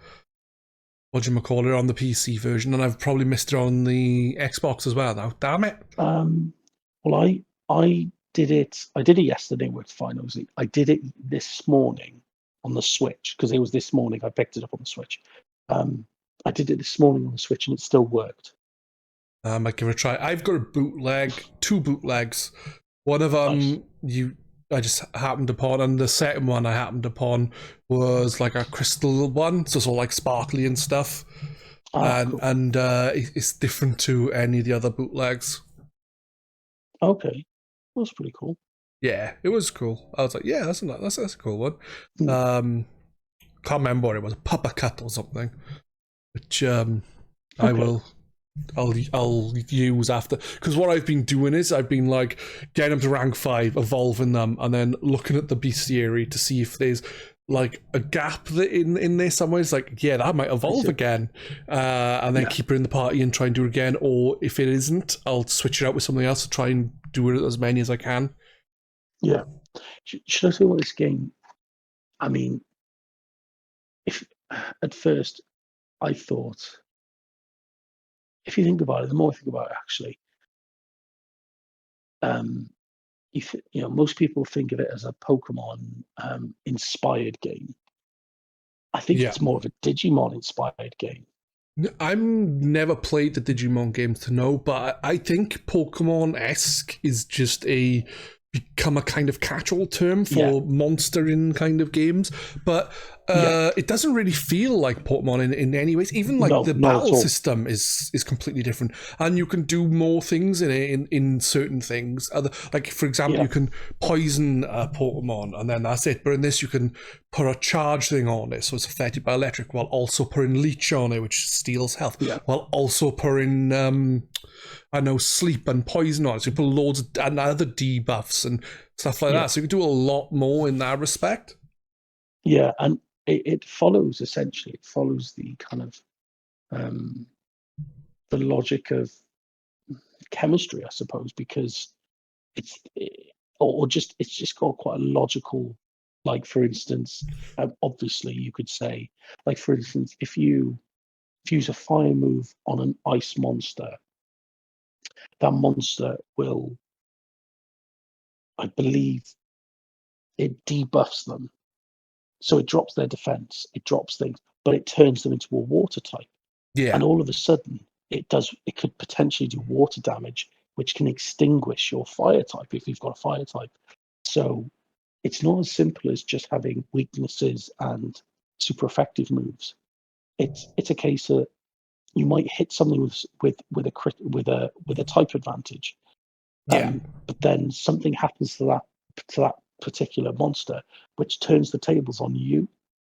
Speaker 1: the PC version, and I've probably missed it on the Xbox as well now. Damn it.
Speaker 2: Well, I did it yesterday, worked fine. Obviously, I did it this morning on the Switch, because it was this morning I picked it up on the Switch. I did it this morning on the Switch and it still worked.
Speaker 1: I might give it a try. I've got a bootleg, 2 bootlegs. One of them I just happened upon, and the second one I happened upon was like a crystal one, so it's all like sparkly and stuff. Cool. And it's different to any of the other bootlegs.
Speaker 2: Okay, that's pretty cool.
Speaker 1: Yeah, it was cool. I was like, yeah, that's a cool one. Can't remember what it was, Papa Cut or something, which I'll use after, because what I've been doing is I've been like getting them to rank 5, evolving them, and then looking at the bestiary to see if there's like a gap in there somewhere. It's like, yeah, that might evolve again, and then keep it in the party and try and do it again. Or if it isn't, I'll switch it out with something else to try and do it as many as I can.
Speaker 2: Yeah. Should I say what this game? I mean, if at first I thought, if you think about it, the more I think about it, actually, most people think of it as a Pokemon inspired game. I think
Speaker 1: Yeah.
Speaker 2: it's more of a Digimon inspired game.
Speaker 1: I've never played the Digimon games to know, but I think Pokemon-esque is just become a kind of catch-all term for monster in kind of games. But it doesn't really feel like Pokemon in any ways. Even like the battle system is completely different, and you can do more things in certain things. Like for example, you can poison a Pokemon, and then that's it. But in this, you can put a charge thing on it, so it's affected by electric, while also putting leech on it, which steals health, while also putting sleep and poison on it. So you put loads of and other debuffs and stuff like that. So you can do a lot more in that respect.
Speaker 2: Yeah, and it follows essentially. It follows the kind of the logic of chemistry, I suppose, because it's just got quite a logical. Like for instance, obviously you could say, like for instance, if you use a fire move on an ice monster, that monster will, I believe, it debuffs them. So it drops their defense, it drops things, but it turns them into a water type.
Speaker 1: Yeah.
Speaker 2: And all of a sudden, it could potentially do water damage, which can extinguish your fire type if you've got a fire type. So it's not as simple as just having weaknesses and super effective moves. It's a case of you might hit something with a type advantage, but then something happens to that particular monster, which turns the tables on you.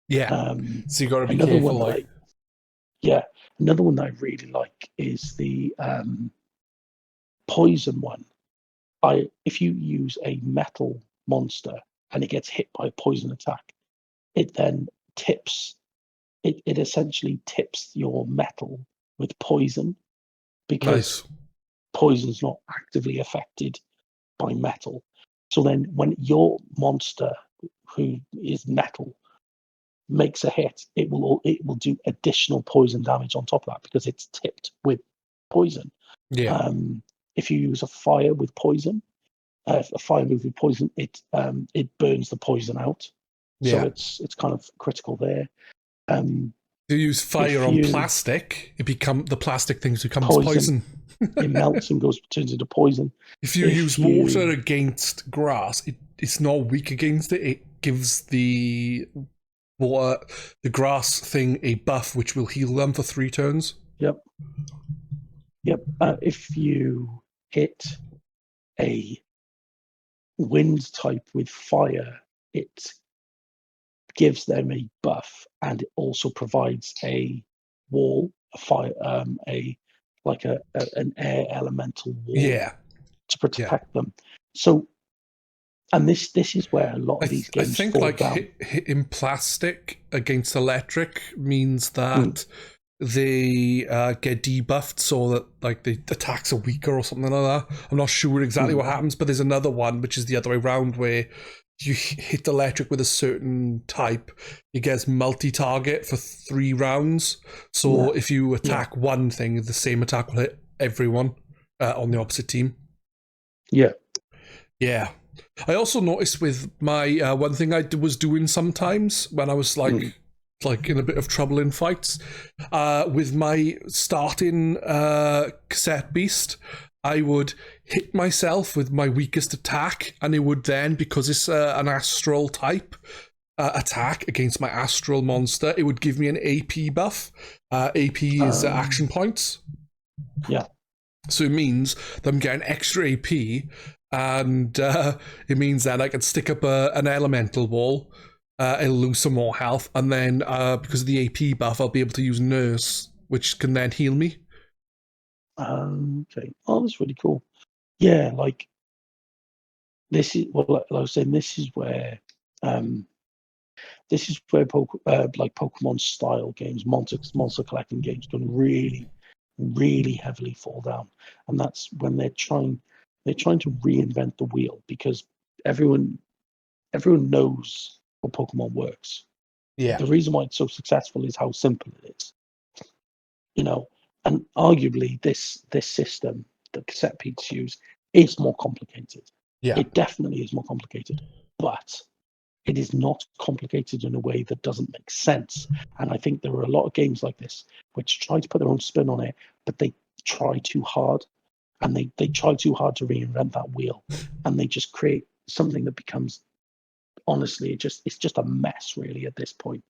Speaker 1: Yeah. So you got to be careful.
Speaker 2: Another one that I really like is the poison one. If you use a metal monster and it gets hit by a poison attack, it then tips. It essentially tips your metal with poison because poison's not actively affected by metal. So then when your monster, who is metal, makes a hit, it will do additional poison damage on top of that because it's tipped with poison.
Speaker 1: Yeah.
Speaker 2: If you use a fire with poison, a fire move with poison, it burns the poison out. So it's kind of critical there.
Speaker 1: You use fire on plastic, the plastic things becomes poison.
Speaker 2: It melts and turns into poison.
Speaker 1: If you use water against grass, it's not weak against it. It gives the grass thing a buff, which will heal them for 3 turns.
Speaker 2: Yep. If you hit a wind type with fire, it gives them a buff, and it also provides a wall, a fire, an air elemental wall to protect them. So, and this is where a lot of these games fall down.
Speaker 1: Hitting plastic against electric means that they get debuffed, so that like the attacks are weaker or something like that. I'm not sure exactly what happens, but there's another one which is the other way around, where you hit electric with a certain type, it gets multi-target for 3 rounds. So if you attack one thing, the same attack will hit everyone on the opposite team. Yeah. I also noticed with my one thing I was doing sometimes when I was like in a bit of trouble in fights, with my starting Cassette Beast, I would hit myself with my weakest attack, and it would then, because it's an astral type attack against my astral monster, it would give me an AP buff. AP is action points.
Speaker 2: Yeah.
Speaker 1: So it means that I'm getting extra AP, and it means that I can stick up an elemental wall, it'll lose some more health, and then because of the AP buff, I'll be able to use Nurse, which can then heal me.
Speaker 2: Okay. Oh, that's really cool. Yeah, like this is like I was saying. This is where Pokemon style games, monster collecting games, can really, really heavily fall down, and that's when they're trying to reinvent the wheel, because everyone knows how Pokemon works.
Speaker 1: Yeah.
Speaker 2: The reason why it's so successful is how simple it is. you know, and arguably this system that Cassette Beasts use is more complicated.
Speaker 1: Yeah.
Speaker 2: It definitely is more complicated, but it is not complicated in a way that doesn't make sense. And I think there are a lot of games like this which try to put their own spin on it, but they try too hard, and they try too hard to reinvent that wheel, and they just create something that becomes, honestly, it's just a mess really at this point.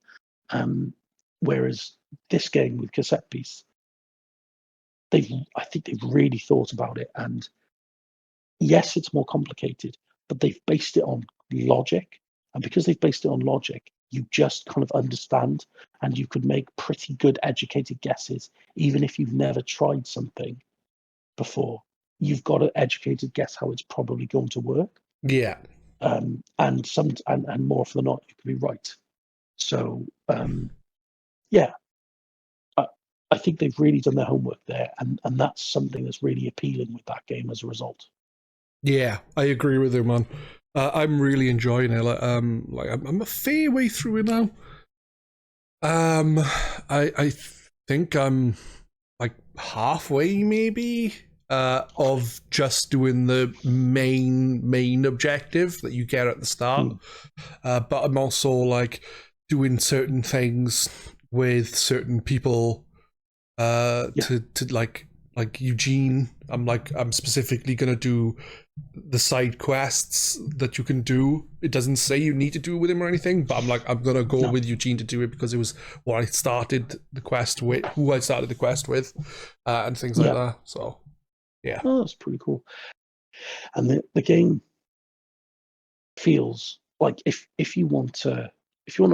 Speaker 2: Whereas this game with Cassette Beasts, I think they've really thought about it, and yes, it's more complicated, but they've based it on logic. And because they've based it on logic, you just kind of understand, and you could make pretty good educated guesses, even if you've never tried something before. You've got an educated guess how it's probably going to work.
Speaker 1: Yeah.
Speaker 2: And more often than not, you could be right. So yeah, I think they've really done their homework there, and that's something that's really appealing with that game as a result.
Speaker 1: Yeah, I agree with you, man. I'm really enjoying it. I'm a fair way through it now. I think I'm like halfway, maybe, of just doing the main objective that you get at the start. But I'm also like doing certain things with certain people. To like Eugene, I'm specifically gonna do the side quests that you can do. It doesn't say you need to do it with him or anything, but I'm gonna go with Eugene to do it because it was what I started the quest with, who I started the quest with, and things like that. So yeah,
Speaker 2: that's pretty cool. And the game feels like if you want to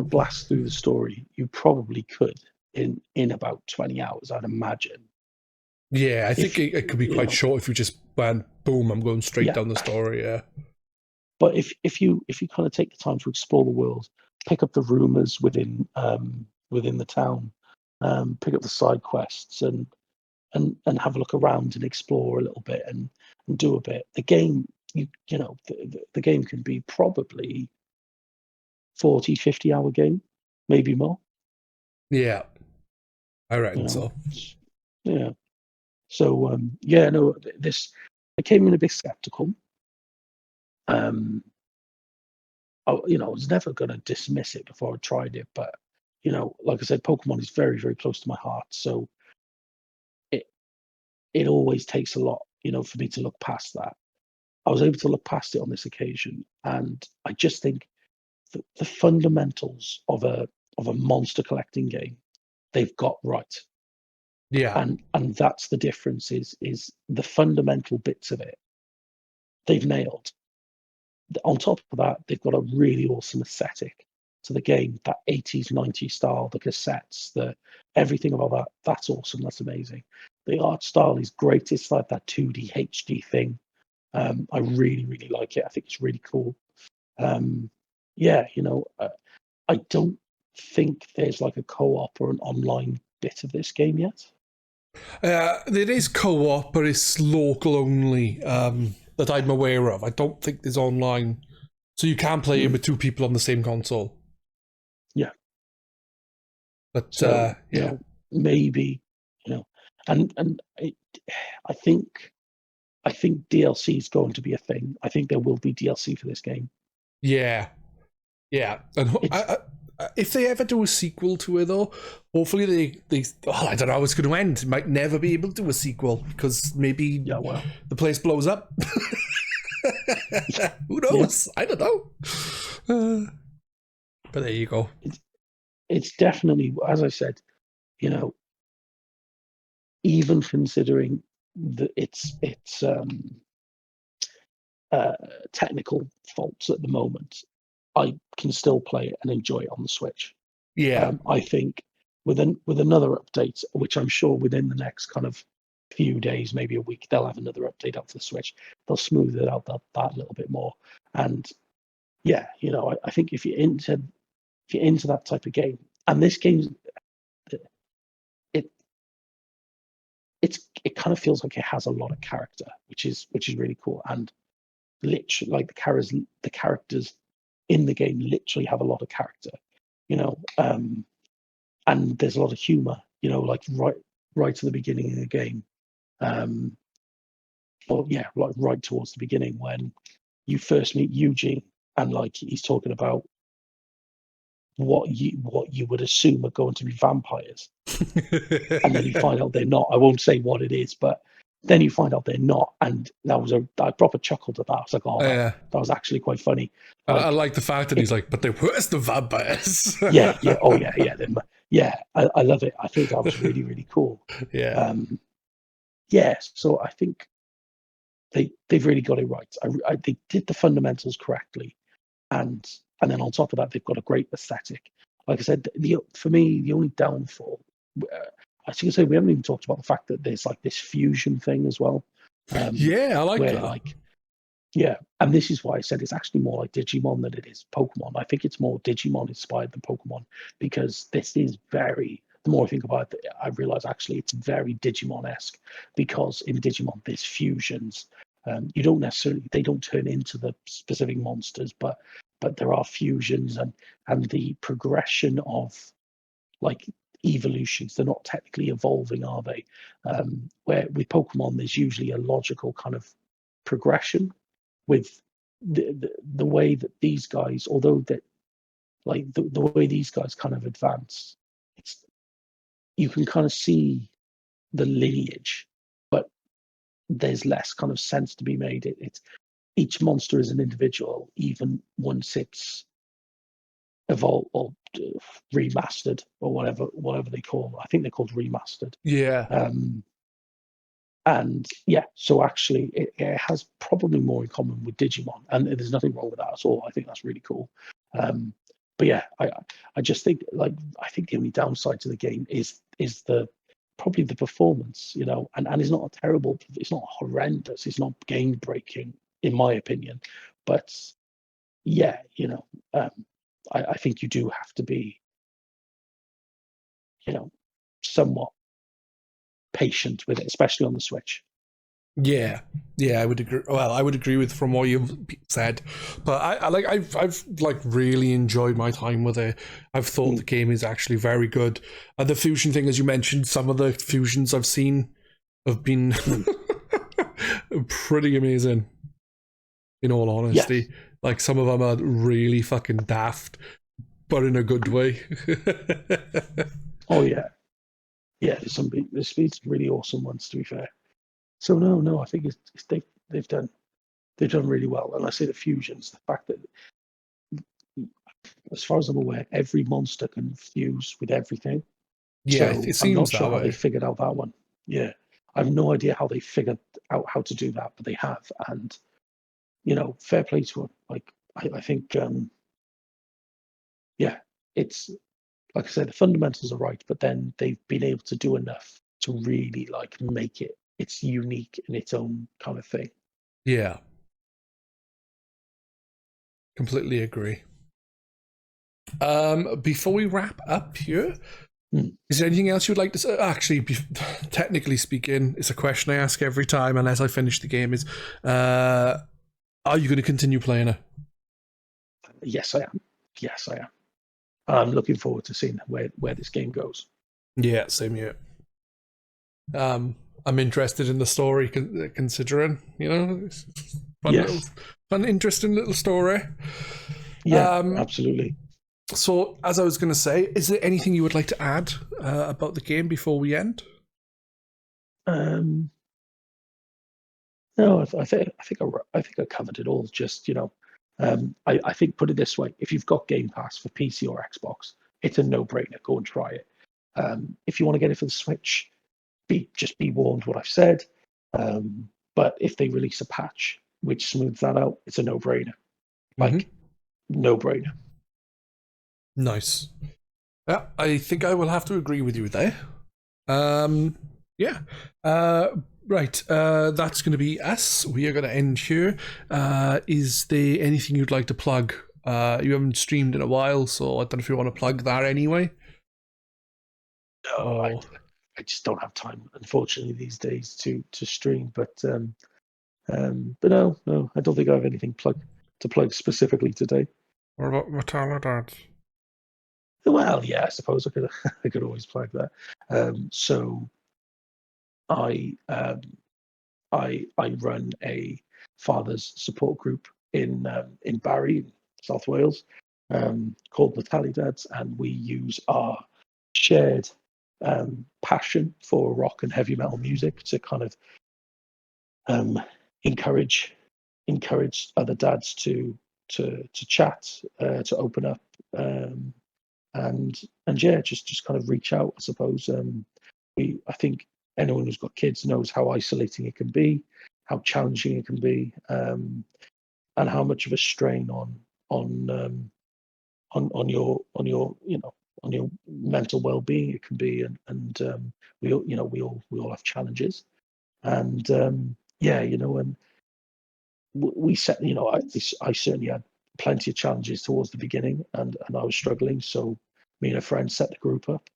Speaker 2: blast through the story, you probably could in about 20 hours, I'd imagine.
Speaker 1: Yeah, I think it could be quite short if you just went boom, I'm going straight down the story. Yeah,
Speaker 2: but if you kind of take the time to explore the world, pick up the rumors within the town, pick up the side quests, and have a look around and explore a little bit and do a bit. The game, the game can be probably 40-50 hour game, maybe more.
Speaker 1: Yeah, I reckon so.
Speaker 2: Yeah. So no, I came in a bit skeptical. I was never going to dismiss it before I tried it, but like I said, Pokemon is very, very close to my heart. So it always takes a lot, for me to look past that. I was able to look past it on this occasion, and I just think the fundamentals of a monster collecting game, they've got right.
Speaker 1: Yeah,
Speaker 2: and that's the difference. Is the fundamental bits of it they've nailed. On top of that, they've got a really awesome aesthetic to the game. That 80s, 90s style, the cassettes, everything about that. That's awesome. That's amazing. The art style is great. It's like that 2D HD thing. I really, really like it. I think it's really cool. I don't think there's like a co-op or an online bit of this game yet.
Speaker 1: There is co-op, but it's local only, that I'm aware of. I don't think there's online, so you can play it with two people on the same console.
Speaker 2: Yeah,
Speaker 1: but
Speaker 2: so maybe and I think DLC is going to be a thing. I think there will be DLC for this game.
Speaker 1: Yeah, and if they ever do a sequel to it, though, hopefully they I don't know how it's going to end. It might never be able to do a sequel because maybe the place blows up. Who knows? Yeah. I don't know. But there you go.
Speaker 2: It's definitely, as I said, even considering its technical faults at the moment, I can still play it and enjoy it on the Switch.
Speaker 1: Yeah,
Speaker 2: I think with another update, which I'm sure within the next kind of few days, maybe a week, they'll have another update out for the Switch. They'll smooth it out that a little bit more. And yeah, I think if you're into that type of game, and this game, it kind of feels like it has a lot of character, which is really cool. And literally, like the characters in the game literally have a lot of character, and there's a lot of humor, like right to the beginning of the game. Well, yeah, like right towards the beginning when you first meet Eugene, and like he's talking about what you would assume are going to be vampires, and then you find out they're not. I won't say what it is, but then you find out they're not, and I proper chuckled at that. I was like, oh, that was actually quite funny.
Speaker 1: Like, I like the fact that he's like, but where's the vampires?
Speaker 2: yeah, oh yeah. I love it. I think that was really, really cool.
Speaker 1: Yeah.
Speaker 2: So I think they've really got it right. They did the fundamentals correctly, and then on top of that, they've got a great aesthetic. Like I said, for me, the only downfall, as you can say, we haven't even talked about the fact that there's like this fusion thing as well.
Speaker 1: I like that.
Speaker 2: And this is why I said it's actually more like Digimon than it is Pokemon. I think it's more Digimon inspired than Pokemon, because this is very. The more I think about it, I realize actually it's very Digimon-esque, because in Digimon there's fusions. They don't turn into the specific monsters, but there are fusions, and the progression of like evolutions, they're not technically evolving, are they? Where with Pokemon there's usually a logical kind of progression with the way that these guys, although that like the way these guys kind of advance, you can kind of see the lineage, but there's less kind of sense to be made. It's each monster is an individual, even once it's evolved or remastered or whatever they call. I think they're called remastered.
Speaker 1: Yeah.
Speaker 2: And yeah, so actually it has probably more in common with Digimon, and there's nothing wrong with that at all. I think that's really cool. But yeah, I just think I think the only downside to the game is probably the performance, and it's not it's not horrendous, it's not game breaking in my opinion, but yeah, I think you do have to be, somewhat patient with it, especially on the Switch.
Speaker 1: Yeah, I would agree. Well, I would agree with from what you've said, but I've like really enjoyed my time with it. I've thought the game is actually very good. The fusion thing, as you mentioned, some of the fusions I've seen have been pretty amazing. In all honesty, like some of them are really fucking daft, but in a good way.
Speaker 2: Oh yeah. There's some really awesome ones, to be fair. So no, I think they've done really well. And I say the fusions, the fact that, as far as I'm aware, every monster can fuse with everything.
Speaker 1: Yeah,
Speaker 2: so
Speaker 1: it seems
Speaker 2: I'm not
Speaker 1: that
Speaker 2: sure
Speaker 1: way.
Speaker 2: how they figured out that one. Yeah, I have no idea how they figured out how to do that, but they have, and fair play to them. Like I think, it's like I said, the fundamentals are right, but then they've been able to do enough to really like make it's unique in its own kind of thing.
Speaker 1: Yeah. Completely agree. Before we wrap up here, is there anything else you'd like to say? Actually, technically speaking, it's a question I ask every time unless I finish the game, is are you going to continue playing it?
Speaker 2: Yes, I am. I'm looking forward to seeing where this game goes.
Speaker 1: Yeah, same here. I'm interested in the story, considering, it's fun, interesting little story.
Speaker 2: Yeah, absolutely.
Speaker 1: So, as I was going to say, is there anything you would like to add about the game before we end?
Speaker 2: No, I think I covered it all. Just I think, put it this way: if you've got Game Pass for PC or Xbox, it's a no-brainer. Go and try it. If you want to get it for the Switch, just be warned what I've said. But if they release a patch which smooths that out, it's a no-brainer. No-brainer.
Speaker 1: Nice. Yeah, I think I will have to agree with you there. Right. That's going to be us. We are going to end here. Is there anything you'd like to plug? You haven't streamed in a while, so I don't know if you want to plug that anyway.
Speaker 2: No, I just don't have time, unfortunately, these days to stream. But no, I don't think I have anything to plug specifically today.
Speaker 1: What about Metallodad?
Speaker 2: Well, yeah, I suppose I could always plug that. So I run a fathers support group in Barry, South Wales, called the Tally Dads, and we use our shared passion for rock and heavy metal music to kind of encourage other dads to chat, to open up, and yeah, just kind of reach out, I suppose. I think anyone who's got kids knows how isolating it can be, how challenging it can be, and how much of a strain on on your mental well-being it can be, and we all have challenges, and yeah, and we set, I certainly had plenty of challenges towards the beginning, and I was struggling, so me and a friend set the group up.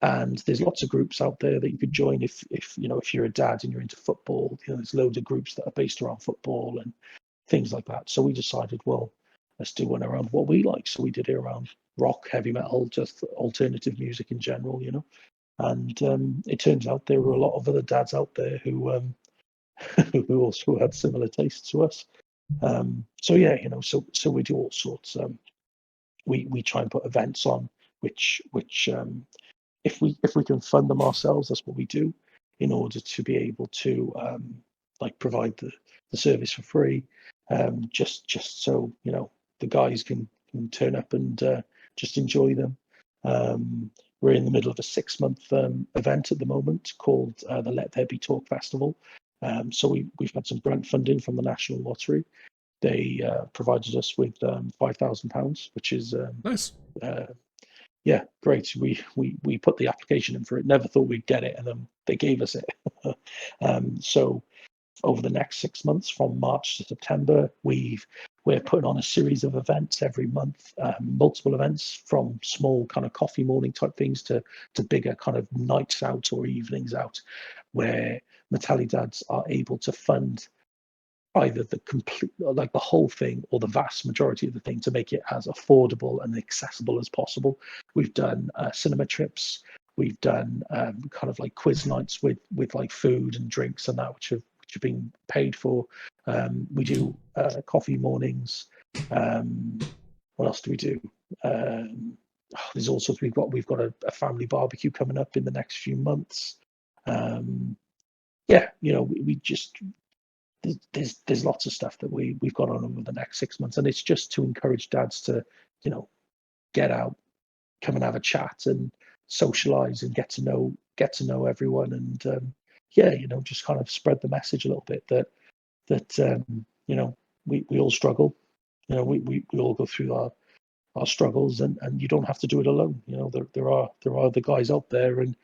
Speaker 2: And there's lots of groups out there that you could join if you're a dad and you're into football. There's loads of groups that are based around football and things like that. So we decided, well, let's do one around what we like. So we did it around rock, heavy metal, just alternative music in general, And it turns out there were a lot of other dads out there who who also had similar tastes to us. So yeah, so we do all sorts. We try and put events on which if we can fund them ourselves, that's what we do, in order to be able to like provide the service for free, just so the guys can turn up and just enjoy them. We're in the middle of a 6-month event at the moment called the Let There Be Talk Festival. So we've had some grant funding from the National Lottery. They provided us with £5,000, which is
Speaker 1: Nice.
Speaker 2: yeah, great. We put the application in for it. Never thought we'd get it, and then they gave us it. So over the next 6 months, from March to September, we're putting on a series of events every month, multiple events, from small kind of coffee morning type things to bigger kind of nights out or evenings out, where Metalli Dads are able to fund either the complete, like the whole thing, or the vast majority of the thing, to make it as affordable and accessible as possible. We've done cinema trips. We've done kind of like quiz nights with like food and drinks and that, which have been paid for. We do coffee mornings. What else do we do? There's all sorts. We've got a family barbecue coming up in the next few months. Yeah, we just, there's lots of stuff that we've got on over the next 6 months, and it's just to encourage dads to get out, come and have a chat and socialize and get to know everyone, and yeah, just kind of spread the message a little bit that we all struggle. We all go through our struggles, and you don't have to do it alone. There are other guys out there, and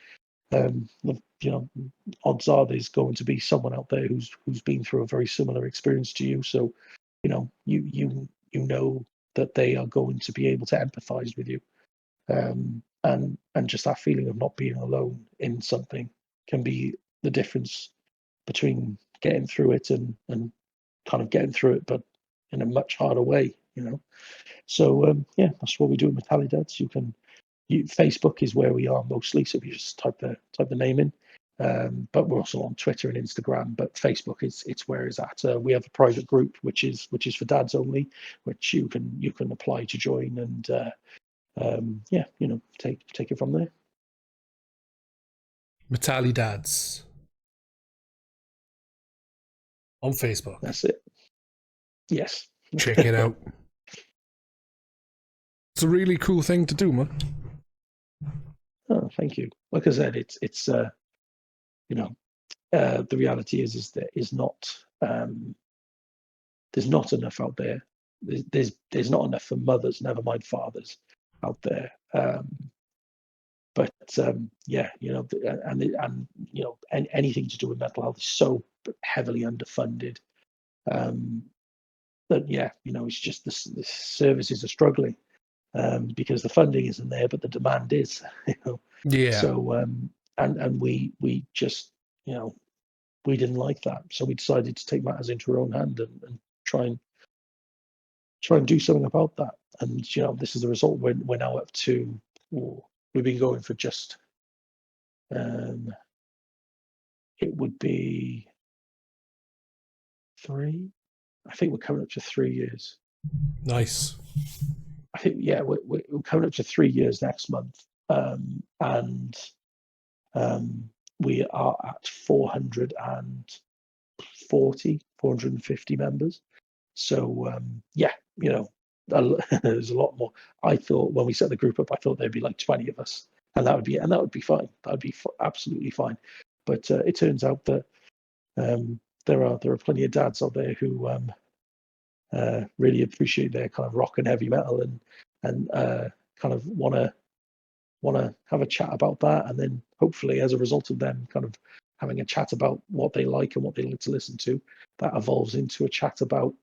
Speaker 2: odds are there's going to be someone out there who's been through a very similar experience to you. So, you know that they are going to be able to empathize with you, and just that feeling of not being alone in something can be the difference between getting through it and kind of getting through it, but in a much harder way. So yeah, that's what we do with Metalli Dads. Facebook is where we are mostly, so if you just type the name in. But we're also on Twitter and Instagram. But Facebook it's where it's at. We have a private group which is for dads only, which you can apply to join, and yeah, take it from there.
Speaker 1: Metalli Dads on Facebook.
Speaker 2: That's it. Yes.
Speaker 1: Check it out. It's a really cool thing to do, man.
Speaker 2: Oh, thank you. Like I said, it's the reality is that there's not enough out there. There's not enough for mothers, never mind fathers, out there. But yeah, and anything to do with mental health is so heavily underfunded. That yeah, it's just the services are struggling, because the funding isn't there, but the demand is.
Speaker 1: Yeah.
Speaker 2: So and we just we didn't like that, so we decided to take matters into our own hand and try and do something about that. And this is the result. We're now up to, we've been going for just it would be 3. I think we're coming up to 3 years.
Speaker 1: Nice.
Speaker 2: I think, yeah, we're coming up to 3 years next month. And we are at 450 members. So, yeah, there's a lot more. I thought when we set the group up, I thought there'd be like 20 of us, and that would be fine. That would be absolutely fine. But it turns out that there are plenty of dads out there who really appreciate their kind of rock and heavy metal and kind of want to have a chat about that, and then hopefully as a result of them kind of having a chat about what they like and what they like to listen to, that evolves into a chat about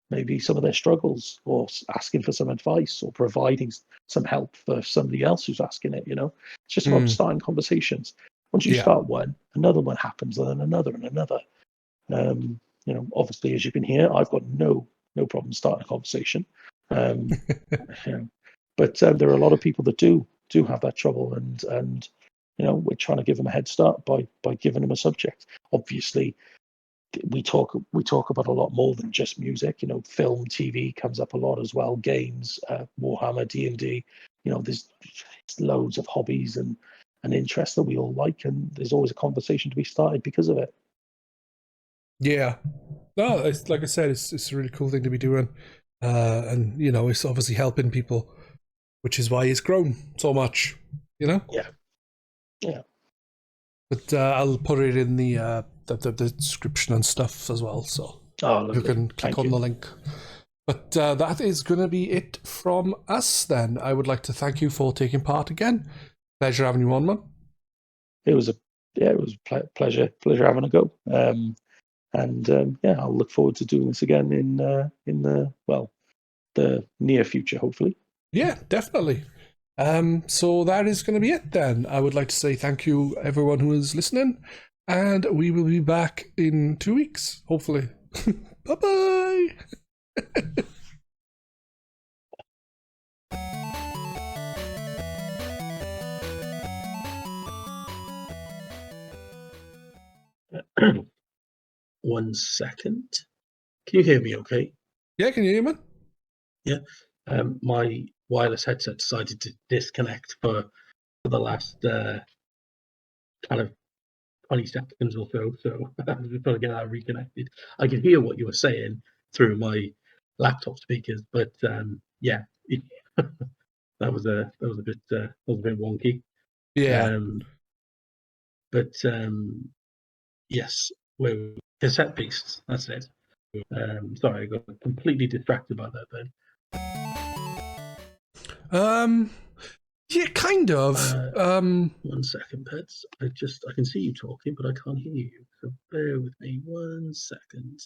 Speaker 2: maybe some of their struggles, or asking for some advice, or providing some help for somebody else who's asking it. It's just about starting conversations. Once you start one, another one happens, and then another and another. Obviously, as you can hear, I've got no problem starting a conversation. But there are a lot of people that do have that trouble, and we're trying to give them a head start by giving them a subject. Obviously, we talk about a lot more than just music. Film, TV comes up a lot as well. Games, Warhammer, D&D. There's loads of hobbies and interests that we all like, and there's always a conversation to be started because of it.
Speaker 1: Yeah. No, it's, like I said, it's a really cool thing to be doing. And, it's obviously helping people, which is why it's grown so much,
Speaker 2: Yeah.
Speaker 1: But I'll put it in the description and stuff as well, so you can click on the link. But that is going to be it from us then. I would like to thank you for taking part again. Pleasure having you on, man.
Speaker 2: It was a pleasure having a go. I'll look forward to doing this again in the near future, hopefully.
Speaker 1: Yeah, definitely. So that is going to be it then. I would like to say thank you everyone who is listening, and we will be back in 2 weeks, hopefully. Bye-bye.
Speaker 2: One second. Can you hear me okay?
Speaker 1: Yeah, can you hear me?
Speaker 2: Yeah. My wireless headset decided to disconnect for the last kind of 20 seconds or so I'm just trying to get that reconnected. I can hear what you were saying through my laptop speakers, but yeah, that was a bit wonky.
Speaker 1: Yeah.
Speaker 2: But yes, we're Cassette Beasts. That's it. Sorry, I got completely distracted by that then.
Speaker 1: Yeah, kind of.
Speaker 2: 1 second, Pedz. I can see you talking, but I can't hear you. So bear with me 1 second.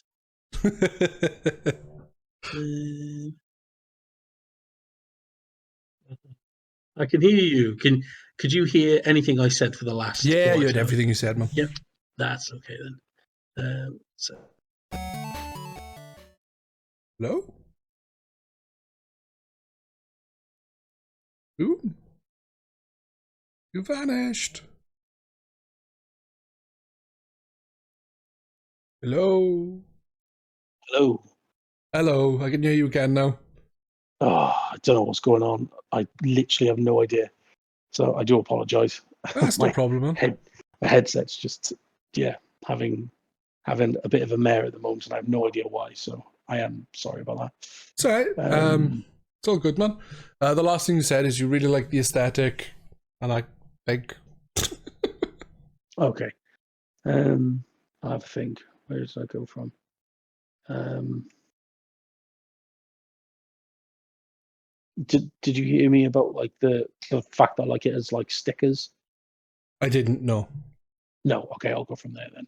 Speaker 2: I can hear you. Could you hear anything I said for the last?
Speaker 1: Yeah, you heard everything you said, man.
Speaker 2: Yep, that's okay then.
Speaker 1: Hello? Ooh. You vanished. Hello? Hello, I can hear you again now.
Speaker 2: Oh, I don't know what's going on. I literally have no idea. So I do apologise.
Speaker 1: That's no problem, man.
Speaker 2: My headset's just, having a bit of a mare at the moment, and I have no idea why. So I am sorry about that.
Speaker 1: It's all right. It's all good, man. The last thing you said is you really like the aesthetic, and I think.
Speaker 2: Okay. I have a think. Where does that go from? Did you hear me about like the fact that I like it as like stickers?
Speaker 1: I didn't know.
Speaker 2: No. Okay, I'll go from there then.